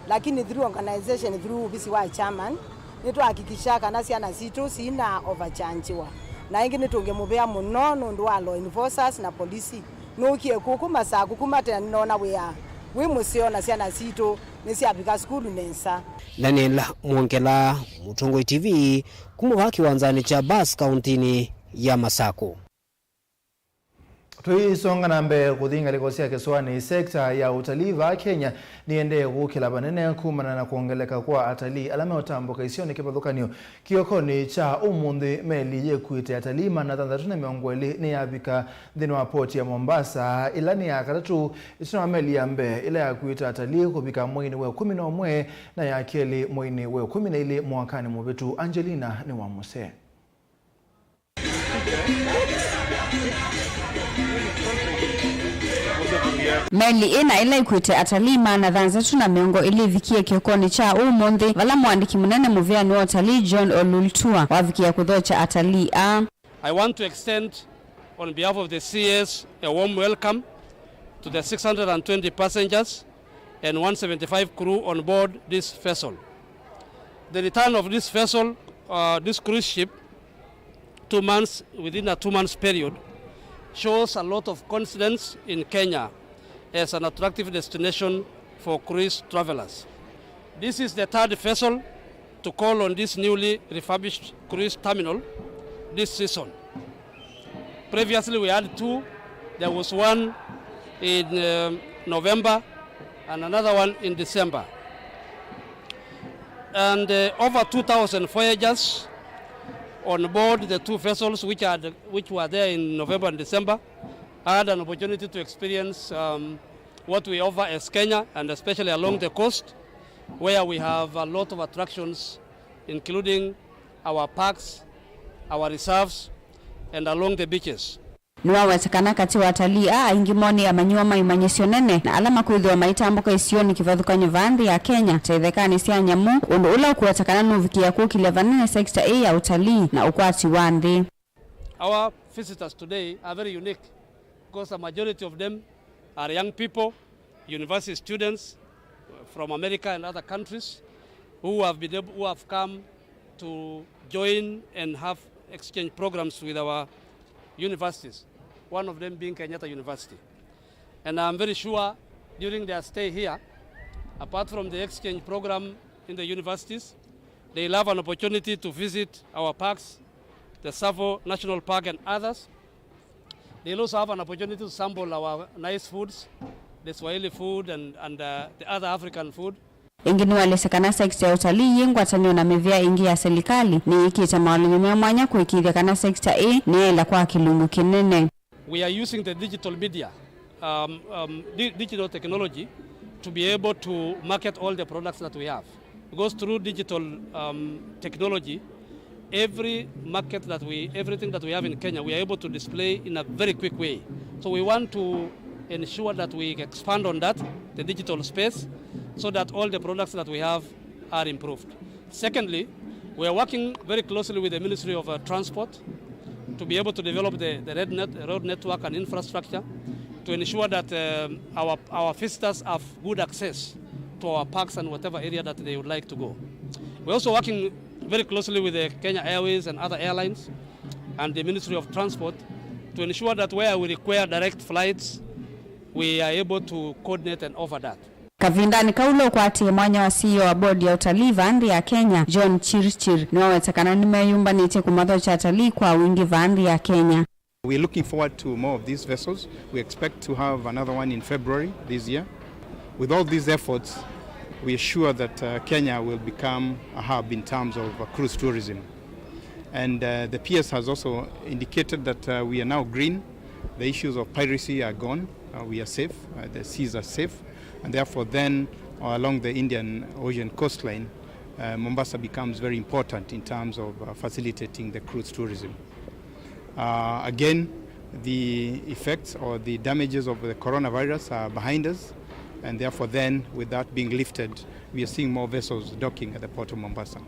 lakini through organization through bisi wa chairman nito hakikisha kana siana situ sina overchangewa na ingine tungemuvea muno nundu wa law enforcers na polisi nukie kuku Masako kumate nona we musiona siana sito nisiapika skulu nensa Daniel Mwongela Mutongo TV kumuva kiwanzani cha bus kauntini ya Masako. Tuisonga na mbele kuthinga likosia keswani sekta ya utalii va Kenya niende kukila banene kumana na kuongeleka kwa atalii alame otamboka isioni kipathukanio kiokoni cha umundi meli yekuite atalii na 320 ni yabika thini wa poti ya Mombasa ilani ya katatu itina meli ya mbe ila ya kuita atalii kubika mwini we 11 na ya keli mwini we 12 mwakani mubitu. Angelina ni wa Muse. Meli ina ila ikuite atalii na 320 ilivikia kiokoni cha umundi vala mwandiki munene muviani wa atalii John Olultua wavikia kuthocha atalii I want to extend on behalf of the CS a warm welcome to the 620 passengers and 175 crew on board this vessel. The return of this vessel, this cruise ship, 2 months within a 2 months period, shows a lot of confidence in Kenya as an attractive destination for cruise travelers. This is the third vessel to call on this newly refurbished cruise terminal this season. Previously we had 2. There was one in November and another one in December. And over 2,000 voyagers on board the 2 vessels which were there in November and December had an opportunity to experience what we offer as Kenya, and especially along the coast, where we have a lot of attractions, including our parks, our reserves, and along the beaches. Niwawezekana kati wa watalii aingi moni ya MUEMA imanyisio nene na alama kuidhiwa maitambuka isioni kivathukanyo vaandhi ya Kenya taithekani sia nyamu undu ula ukuwetekana nuvikia kukilevanene sekta A ya utalii na ukwati wa nthi. Our visitors today are very unique because a majority of them are young people, university students from America and other countries who have come to join and have exchange programs with our universities, one of them being Kenyatta University. And I'm very sure during their stay here, apart from the exchange program in the universities, they'll have an opportunity to visit our parks, the Tsavo National Park and others. They'll also have an opportunity to sample our nice foods, the Swahili food and the other African food. Ingini walesekana sekta ya utalii yingwatanio na mivia ingi ya serikali ni ikita maulimi mwanya kuikithia kana sekta A ni ela kwa kilungu kinene. We are using the digital media, digital technology to be able to market all the products that we have. Because through digital technology, everything that we have in Kenya, we are able to display in a very quick way. So we want to ensure that we expand on that, the digital space, so that all the products that we have are improved. Secondly, we are working very closely with the Ministry of Transport to be able to develop the road network and infrastructure to ensure that our visitors have good access to our parks and whatever area that they would like to go. We're also working very closely with the Kenya Airways and other airlines and the Ministry of Transport to ensure that where we require direct flights, we are able to coordinate and offer that. Kavindani kaulo kwati mwanya wa CEO wa bodi ya utalii vaandhi ya Kenya, John Chirchir, niwawetekana nimeyumba nite kumadho cha utalii kwa wingi vaandhi ya Kenya. We're looking forward to more of these vessels. We expect to have another one in February this year. With all these efforts, we are sure that Kenya will become a hub in terms of cruise tourism. And the PS has also indicated that we are now green. The issues of piracy are gone. We are safe. The seas are safe. And therefore then along the Indian Ocean coastline, Mombasa becomes very important in terms of facilitating the cruise tourism. Again, the effects or the damages of the coronavirus are behind us, and therefore then with that being lifted, we are seeing more vessels docking at the port of Mombasa.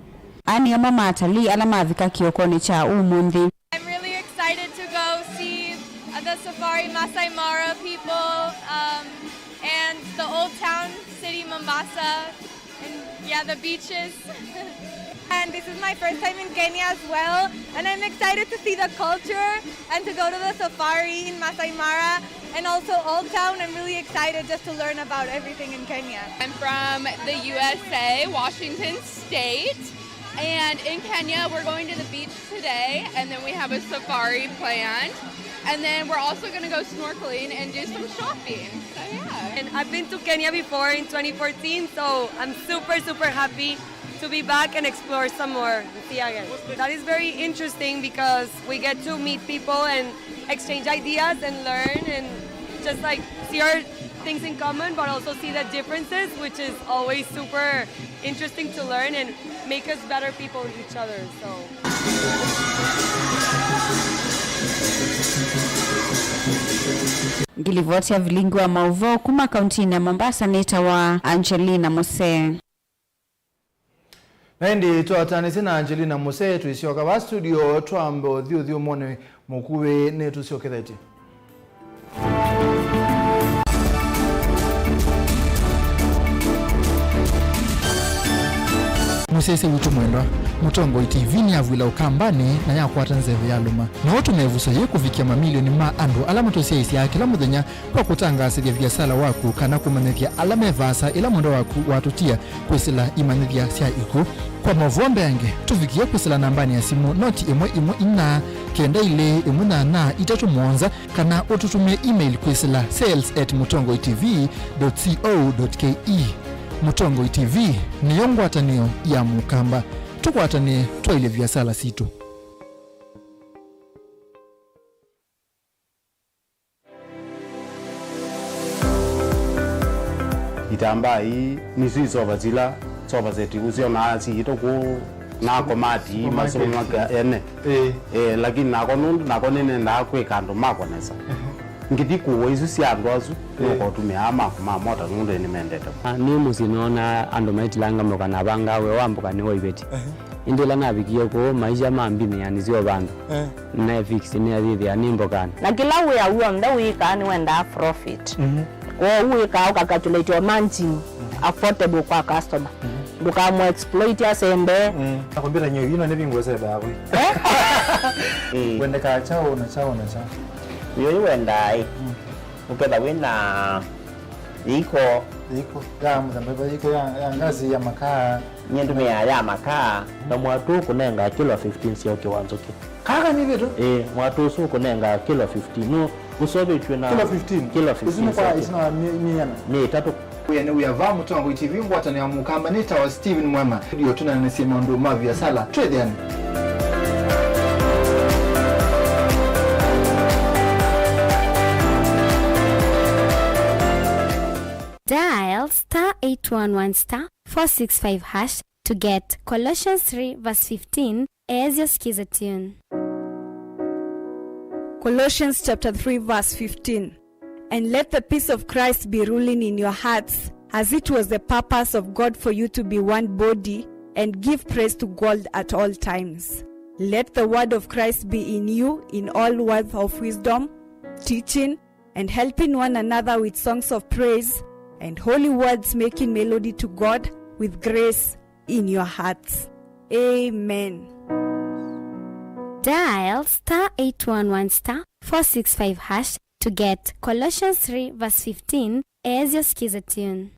Ani mama atalii alama vika kiokoni cha umundi. I'm really excited to go see the safari Masai Mara people and the old town city Mombasa and yeah, the beaches. And this is my first time in Kenya as well, and I'm excited to see the culture and to go to the safari in Masai Mara and also Old Town. I'm really excited just to learn about everything in Kenya. I'm from the USA, Washington State, and in Kenya we're going to the beach today, and then we have a safari planned, and then we're also going to go snorkeling and do some shopping. So yeah. And I've been to Kenya before in 2014, so I'm super happy to be back and explore some more. That is very interesting because we get to meet people and exchange ideas and learn and just like see our things in common, but also see the differences, which is always super interesting to learn and make us better people with each other. So. Ngilivotia Vilingi Wa Mauvoo kuma kaunti ya Mombasa nita wa Angelina Muse. Naindi tuatanisi na Angelina Muse tuisioka wa studio tuambo thiu mone mukuwe ne tusioketheti. musese witu mwendwa Mutongo TV ni avwila ukambani na yakwata nzeve ya luma na watu mevuso ye kufikia mamilioni ma andu alama tosia isi ya kila muthenya kwa kutangasithia biasala waku kana kumanithia alama vasa ila mundo waku watutia kwisila imanithia sia iku kwa mavombe yange tufikia kwisila nambani ya simu noti imwe ina kenda ile imuna na itatu mwonza kana ututumia email kwisila sales@mutongoitv.co.ke. Mutongo TV ni yongwatanio ya mukamba tukwatane twaile biasala situ. Itamba hii nisi soba zeti uzio na si itoku na komati masomo maka ene lakini nako nene na kwekando mako nesa ngiti kuwo isu si andwazu ko tumeama kuma mota ngundo ni mendete ni musinaona ando maitilanga moka na banga we wambuka ni hoibeti indela nabikiye ko maisha mambi yani zio banda na fix ni adidi animbokana na kila we awu mda we kan wenda profit ko we ka calculate your margin affordable kwa customer buka mo exploit ya sembe nakwambia nyewe yino ne bingwese bawe wenda ka chao na chao yo wenda ukeda wina iko ya mzambeba iko ya ngazi ya makaa nyendu ya makaa na mwatu kunenga kilo 15 sio kiwanzo ki kaka ni vitu mwatu su kunenga kilo 15 no usobe chwe kilo 15 isino kwa isino ni tatu uyava Mutongo TV ngwata ni mukamba nita wa Steven Mwema ndio tunanasema ndo mavya sala trade yani Dial *811*465# to get Colossians 3:15 as your skiza tune. Colossians chapter 3 verse 15. And let the peace of Christ be ruling in your hearts, as it was the purpose of God for you to be one body and give praise to God at all times. Let the word of Christ be in you in all words of wisdom, teaching and helping one another with songs of praise and holy words, making melody to God with grace in your hearts. Amen. Dial *811*465# to get Colossians 3:15 as your skiza tune.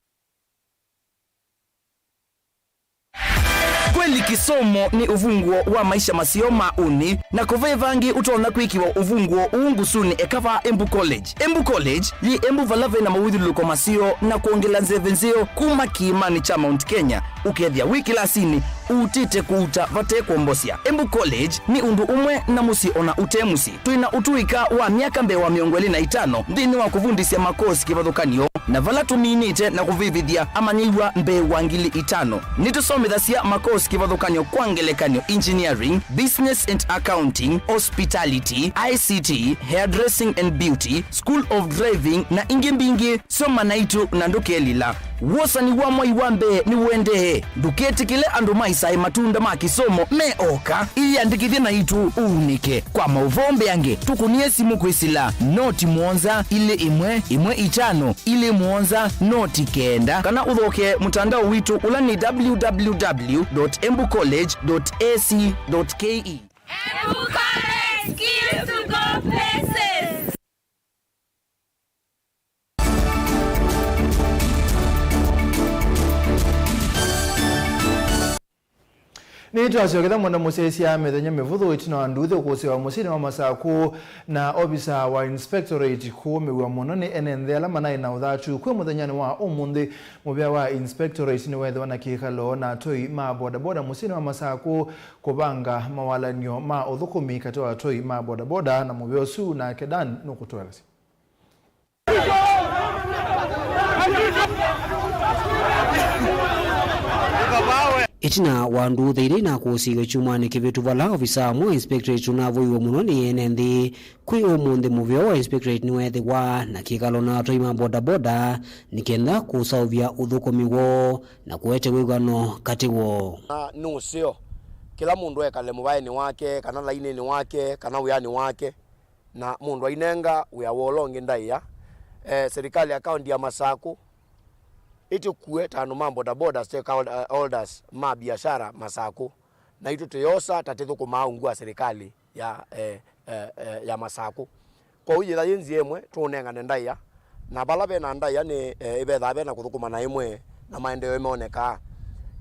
Kweli kisomo ni uvunguo wa maisha masio mauni na kuvevangi utona kwikiwa uvunguo uungusuni ekava Embu College. Embu College li Embu valave na mawidhuluko masio na kuongela nzevenzio kuma kiimani cha Mount Kenya ukethia wiki lasini utite kuuta vate kuombosia. Embu College ni undu umwe na musi ona utemusi tuina utuika wa miaka mbe wa miongweli na 5 ndini wa kuvundisia makosi kivathukanio na vala tuminite na kuvivithia amanyiwa mbe wa ngili 5 nitusomithasya makosi kivathukanio kwa ngelekanio engineering, business and accounting, hospitality, ICT, hairdressing and beauty, school of driving na ingimbingi soma naitu na ndukelila wosa ni wa mwai wambe ni wendehe duketi kile andu maisai matunda makisomo meoka iandikithia na itu unike kwa mauvombe yange tukunie simu kwisila noti mwonza ile imwe 5 ile mwonza noti kenda kana uthoke mutandao witu ula ni www.embucollege.ac.ke. Embu College, skills to go places. Ni twasioketha mwana musesi ya methenya mivuthu itino anduthe kusewa musini wa masaku na obisa wa inspectorate kuumiwa muno ni enenthe ala manai na uthatu kwe muthenyani wa umuthi muvya wa inspectorate ni wethe wana kikalo na toi ma bodaboda musini wa masaku kubanga mawalanio ma uthukumi kati wa toi ma bodaboda na muvya usu na kedan nukutwelasi. Itina wandu theire na kusiga chumani kivitu vala ofisa mu inspectorate unavoiwa muno ni enenthi kwi umuthi muvyo wa inspectorate ni wethe wa na kikalo na toima boda boda nikenda kusauvya uthukumi wo na kuete wigano kati wo nusio kila mundu ekale mubaini wake kana laini ni wake kana uyani wake na mundu ainenga uya wolonge ndaiya serikali akaunti ya masaku itukue tano mambo da boda stakeholders ma biashara Masako na itu teyosa tateto kumaungua serikali ya Masako kwa hiyo da yenzi emwe tunenga ndaya na balabe na ndaya ni ibethabe na kuthukuma na imwe na maendeleo imeoneka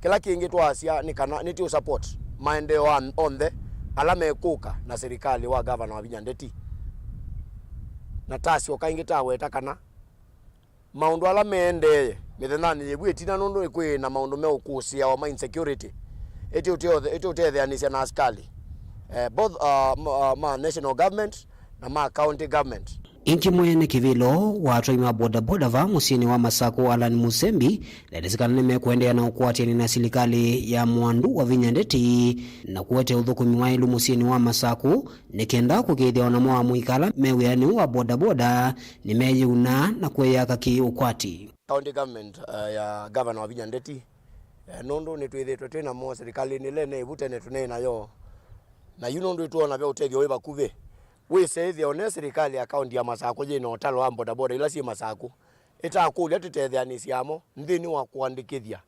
kila kingi twasia ni kana ni support maendeleo on the alame kuka na serikali wa governor wa Vinyandeti na tasi okaingi taweta kana maundu ala mende mithenani yebwetina nondo ikwe na maundu me ukusia wa insecurity eti utethianisia na askali both ma national government na ma county government. Inki mwene kivilo watu ima boda boda va musini wa Masako Alan Musembi ledizikana nime kuendea na ukuatiani na silikali ya mwandu wa Vinyandeti na kuwete udhukumi wa ilu musini wa Masako nikenda kukidhia wanamoa muikala meweyani wa boda boda nimeji una na kuweya kaki ukwati. County government ya governor wa Vinyandeti nondo nituidhe tena mo serikali nilene ibutene tunena yo na yunondo ituona vya utegi weba kuve we say the honest serikali ya county ya Masako je no talo boda boda ila si Masako itakulia tutethianisiamo nthini wa kuandikithia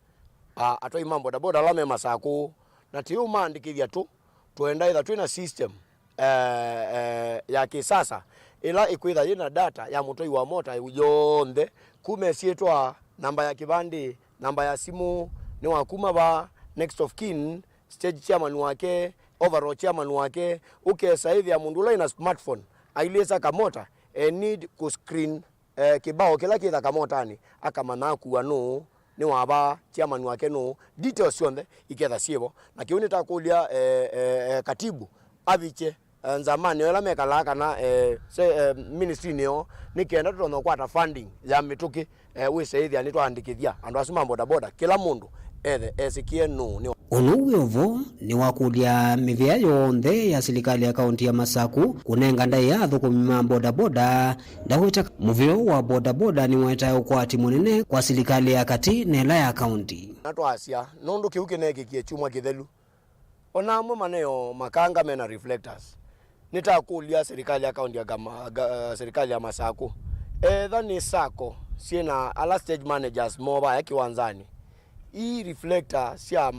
atoi mambo boda boda lame Masako na tiu maandikithia tu tuenda ida twina system ya kisasa ila ikwitha yina data ya mutoi wa mota ujonthe kumesietwa namba ya kibandi namba ya simu ni wakuma ba next of kin stage chairman wake overall chairman wake ukesa hivi ya mundula ina smartphone ailesa kamota need ku screen kibao kila kitha kamotani akamana kuwa no ni waba chairman wake no details yonde iketha sievo na kiuni takulia katibu abiche nzamani wala mekala kana ministry neo nikenda tutono kwata funding ya mituki wise hithi ani twandikithia andu asuma boda boda kila mundu esikie no ni Unuwevo ni wakulia mivya yonthe ya silikali ya kaunti ya Masako kunenga ndai ya thukumi boda boda ndawita muvyo wa boda boda ni weta ukwati munene kwa silikali ya kati nela ya kaunti. Natwasia nondo kiuke nekikie chuma kithelu onamo maneo makanga mena reflectors nitakulia serikali ya kaunti ya serikali ya Masako thani sako sina ala stage managers moba ya kiwanzani hii reflector sia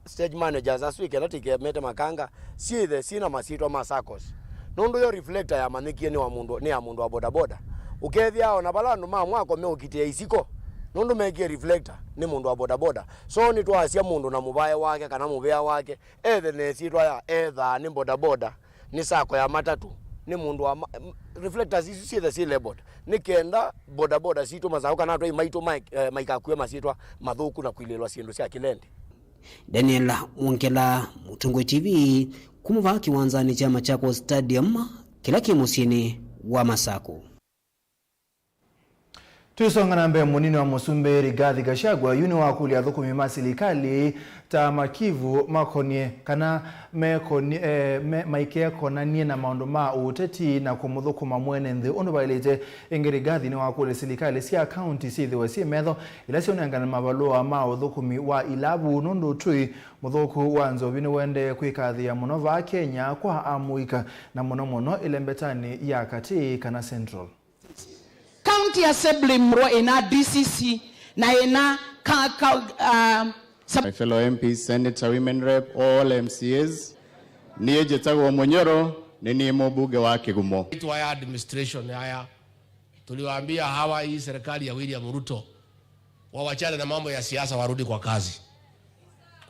stage managers aswike natike mete makanga siithe sina masito Masakos nondo yo reflector ya manikie ni wa mundu ni ya mundu wa boda boda ukethia ona balano mwako me ukitia isiko nondo mekie reflector ni mundu wa boda boda so ni twasia mundu na mubaye wake kana mubea wake ne sitwa ya ni boda boda ni sako ya matatu ni mundu wa reflectors isi the labeled nikenda boda boda sito mazao kana to maito maika kuwe masitwa mathuku na kuilelwa sindu cia kilende. Daniel Munkela, Mutungo TV, kumuva kiwanzani cha Machako Stadium kila kimusini wa Masako. Tusonga na mbe munini wa Musumbe Rigathi Gachagua yuni wa kulia thukumi masilikali ta makivu makonie kana maike konanie na maundu ma uteti na kumudhukuma mwene nthi undu bailete ingi Rigathi ni wa kulia silikali sia county sithiwe si metho ila sionengana mabalua ma uthukumi wa ilabu nundu tui muthuku wa Nzovini wende kwikathia muno va Kenya kwa amuika na muno ilembetani ya kati kana Central. County Assembly mro ina DCC na ina my fellow MPs, Senator, Women Rep, all MCAs, niye Jetago Monyoro, nini mbuge wa Kigumo. Tuwaya administration haya, tuliwaambia hawa hii serikali ya William Ruto, wawachane na mambo ya siasa warudi kwa kazi.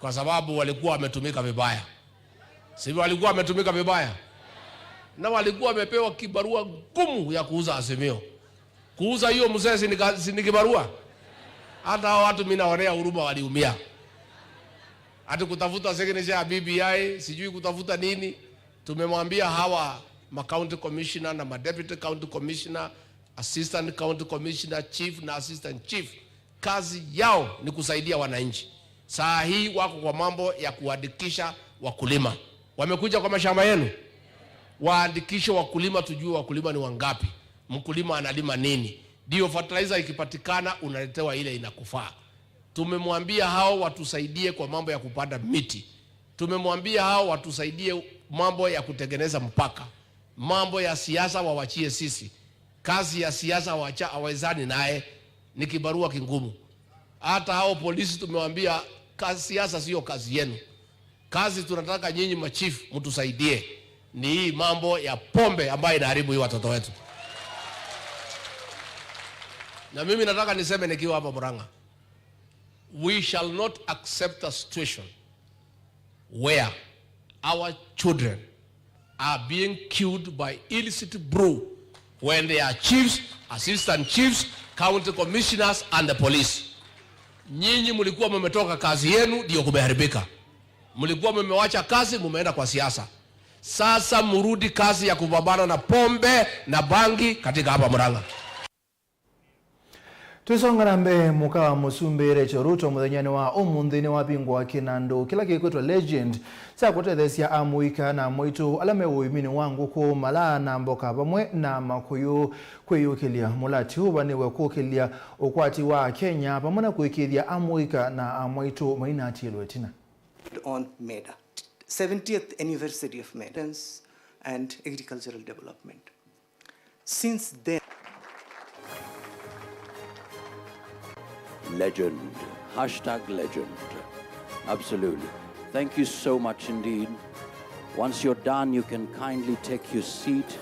Kwa sababu walikuwa wametumika vibaya. Sivyo walikuwa wametumika vibaya? Na walikuwa wamepewa kibarua gumu ya kuuza Azimio. Kuuza hiyo mzee ni kibarua. Hata watu mimi naonea huruma waliumia. Hata kutafuta signature ya BBI, sijui kutafuta nini. Tumemwambia hawa county commissioner na deputy county commissioner, assistant county commissioner, chief na assistant chief, kazi yao ni kusaidia wananchi. Saa hii wako kwa mambo ya kuandikisha wakulima. Wamekuja kwa mashamba yenu. Waandikishe wakulima, tujue wakulima ni wangapi. Mkulima analima nini? Ndio fertilizer ikipatikana unaletewa ile inakufaa. Tumemwambia hao watusaidie kwa mambo ya kupanda miti. Tumemwambia hao watusaidie mambo ya kutengeneza mpaka. Mambo ya siasa wawachie sisi. Kazi ya siasa hawezani naye, ni kibarua kingumu. Hata hao polisi tumewaambia siasa sio kazi yenu. Kazi tunataka nyinyi machifu mtusaidie ni hii mambo ya pombe ambayo inaharibu hii watoto wetu. Na mimi nataka niseme nikiwa hapa Murang'a, we shall not accept a situation where our children are being killed by illicit brew when they are chiefs, assistant chiefs, county commissioners and the police. Nyinyi mlikuwa mmetoka kazi yenu ndio kumeharibika. Mlikuwa mmewacha kazi mumeenda kwa siasa. Sasa murudi kazi ya kupambana na pombe na bangi katika hapa Murang'a. Tusongana mbe mukawa musumbire choruto muthenyani wa umunthini wa bingwa kinando kila kikwetwa legend sa kutethesia amuika na moito alame uimini wangu ku mala na mboka bamwe na makuyu kwiyukilia mulati huba niwe kukilia ukwati wa Kenya pamona kuikithia amuika na amoito mainati elwetina on MEDA 70th anniversary of MEDA and agricultural development. Since then, legend. Hashtag legend. Absolutely. Thank you so much indeed. Once you're done, you can kindly take your seat.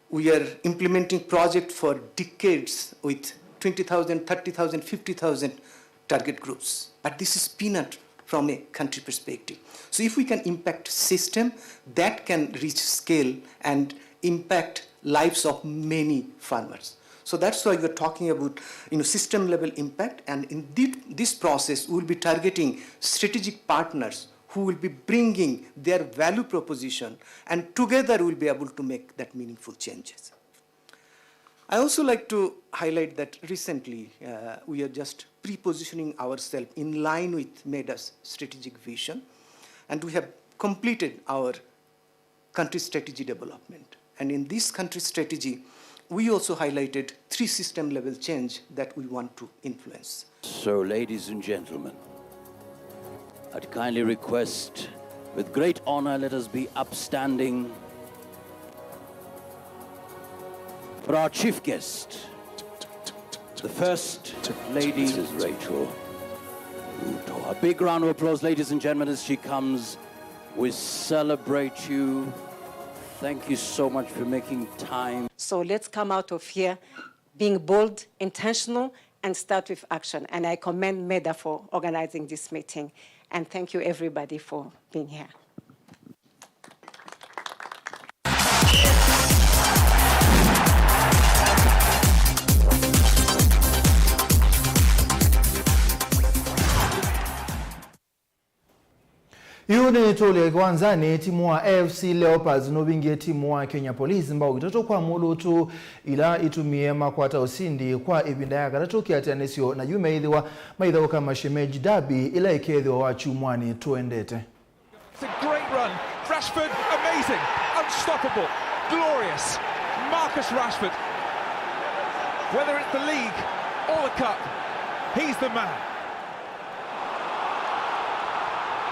We are implementing project for decades with 20,000, 30,000, 50,000 target groups. But this is peanut from a country perspective. So if we can impact system, that can reach scale and impact lives of many farmers. So that's why we're talking about system level impact, and in this process we will be targeting strategic partners who will be bringing their value proposition, and together we'll be able to make that meaningful changes. I also like to highlight that recently we are just pre-positioning ourselves in line with MEDA's strategic vision, and we have completed our country strategy development. And in this country strategy, we also highlighted 3 system level change that we want to influence. So, ladies and gentlemen, I'd kindly request, with great honor, let us be upstanding for our chief guest, the First Lady, Mrs. Rachel Ruto. A big round of applause, ladies and gentlemen, as she comes. We celebrate you. Thank you so much for making time. So let's come out of here being bold, intentional, and start with action. And I commend MEDA for organizing this meeting. And thank you, everybody, for being here. Yune tole kwanza ni timu wa AFC Leopards nobingie timu wa Kenya Police mbao itoto kwa mulutu ila itumie makwata usindi kwa ibinda ya gatatu kiatianisio na yume idhiwa maidhawo kama shemeji derby ila ikedhiwa wa chumwani tuendete. It's a great run. Rashford, amazing, unstoppable, glorious. Marcus Rashford. Whether it's the league or the cup, he's the man.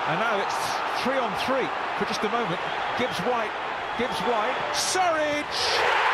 And now it's 3-on-3 for just a moment. Gibbs White, Surridge!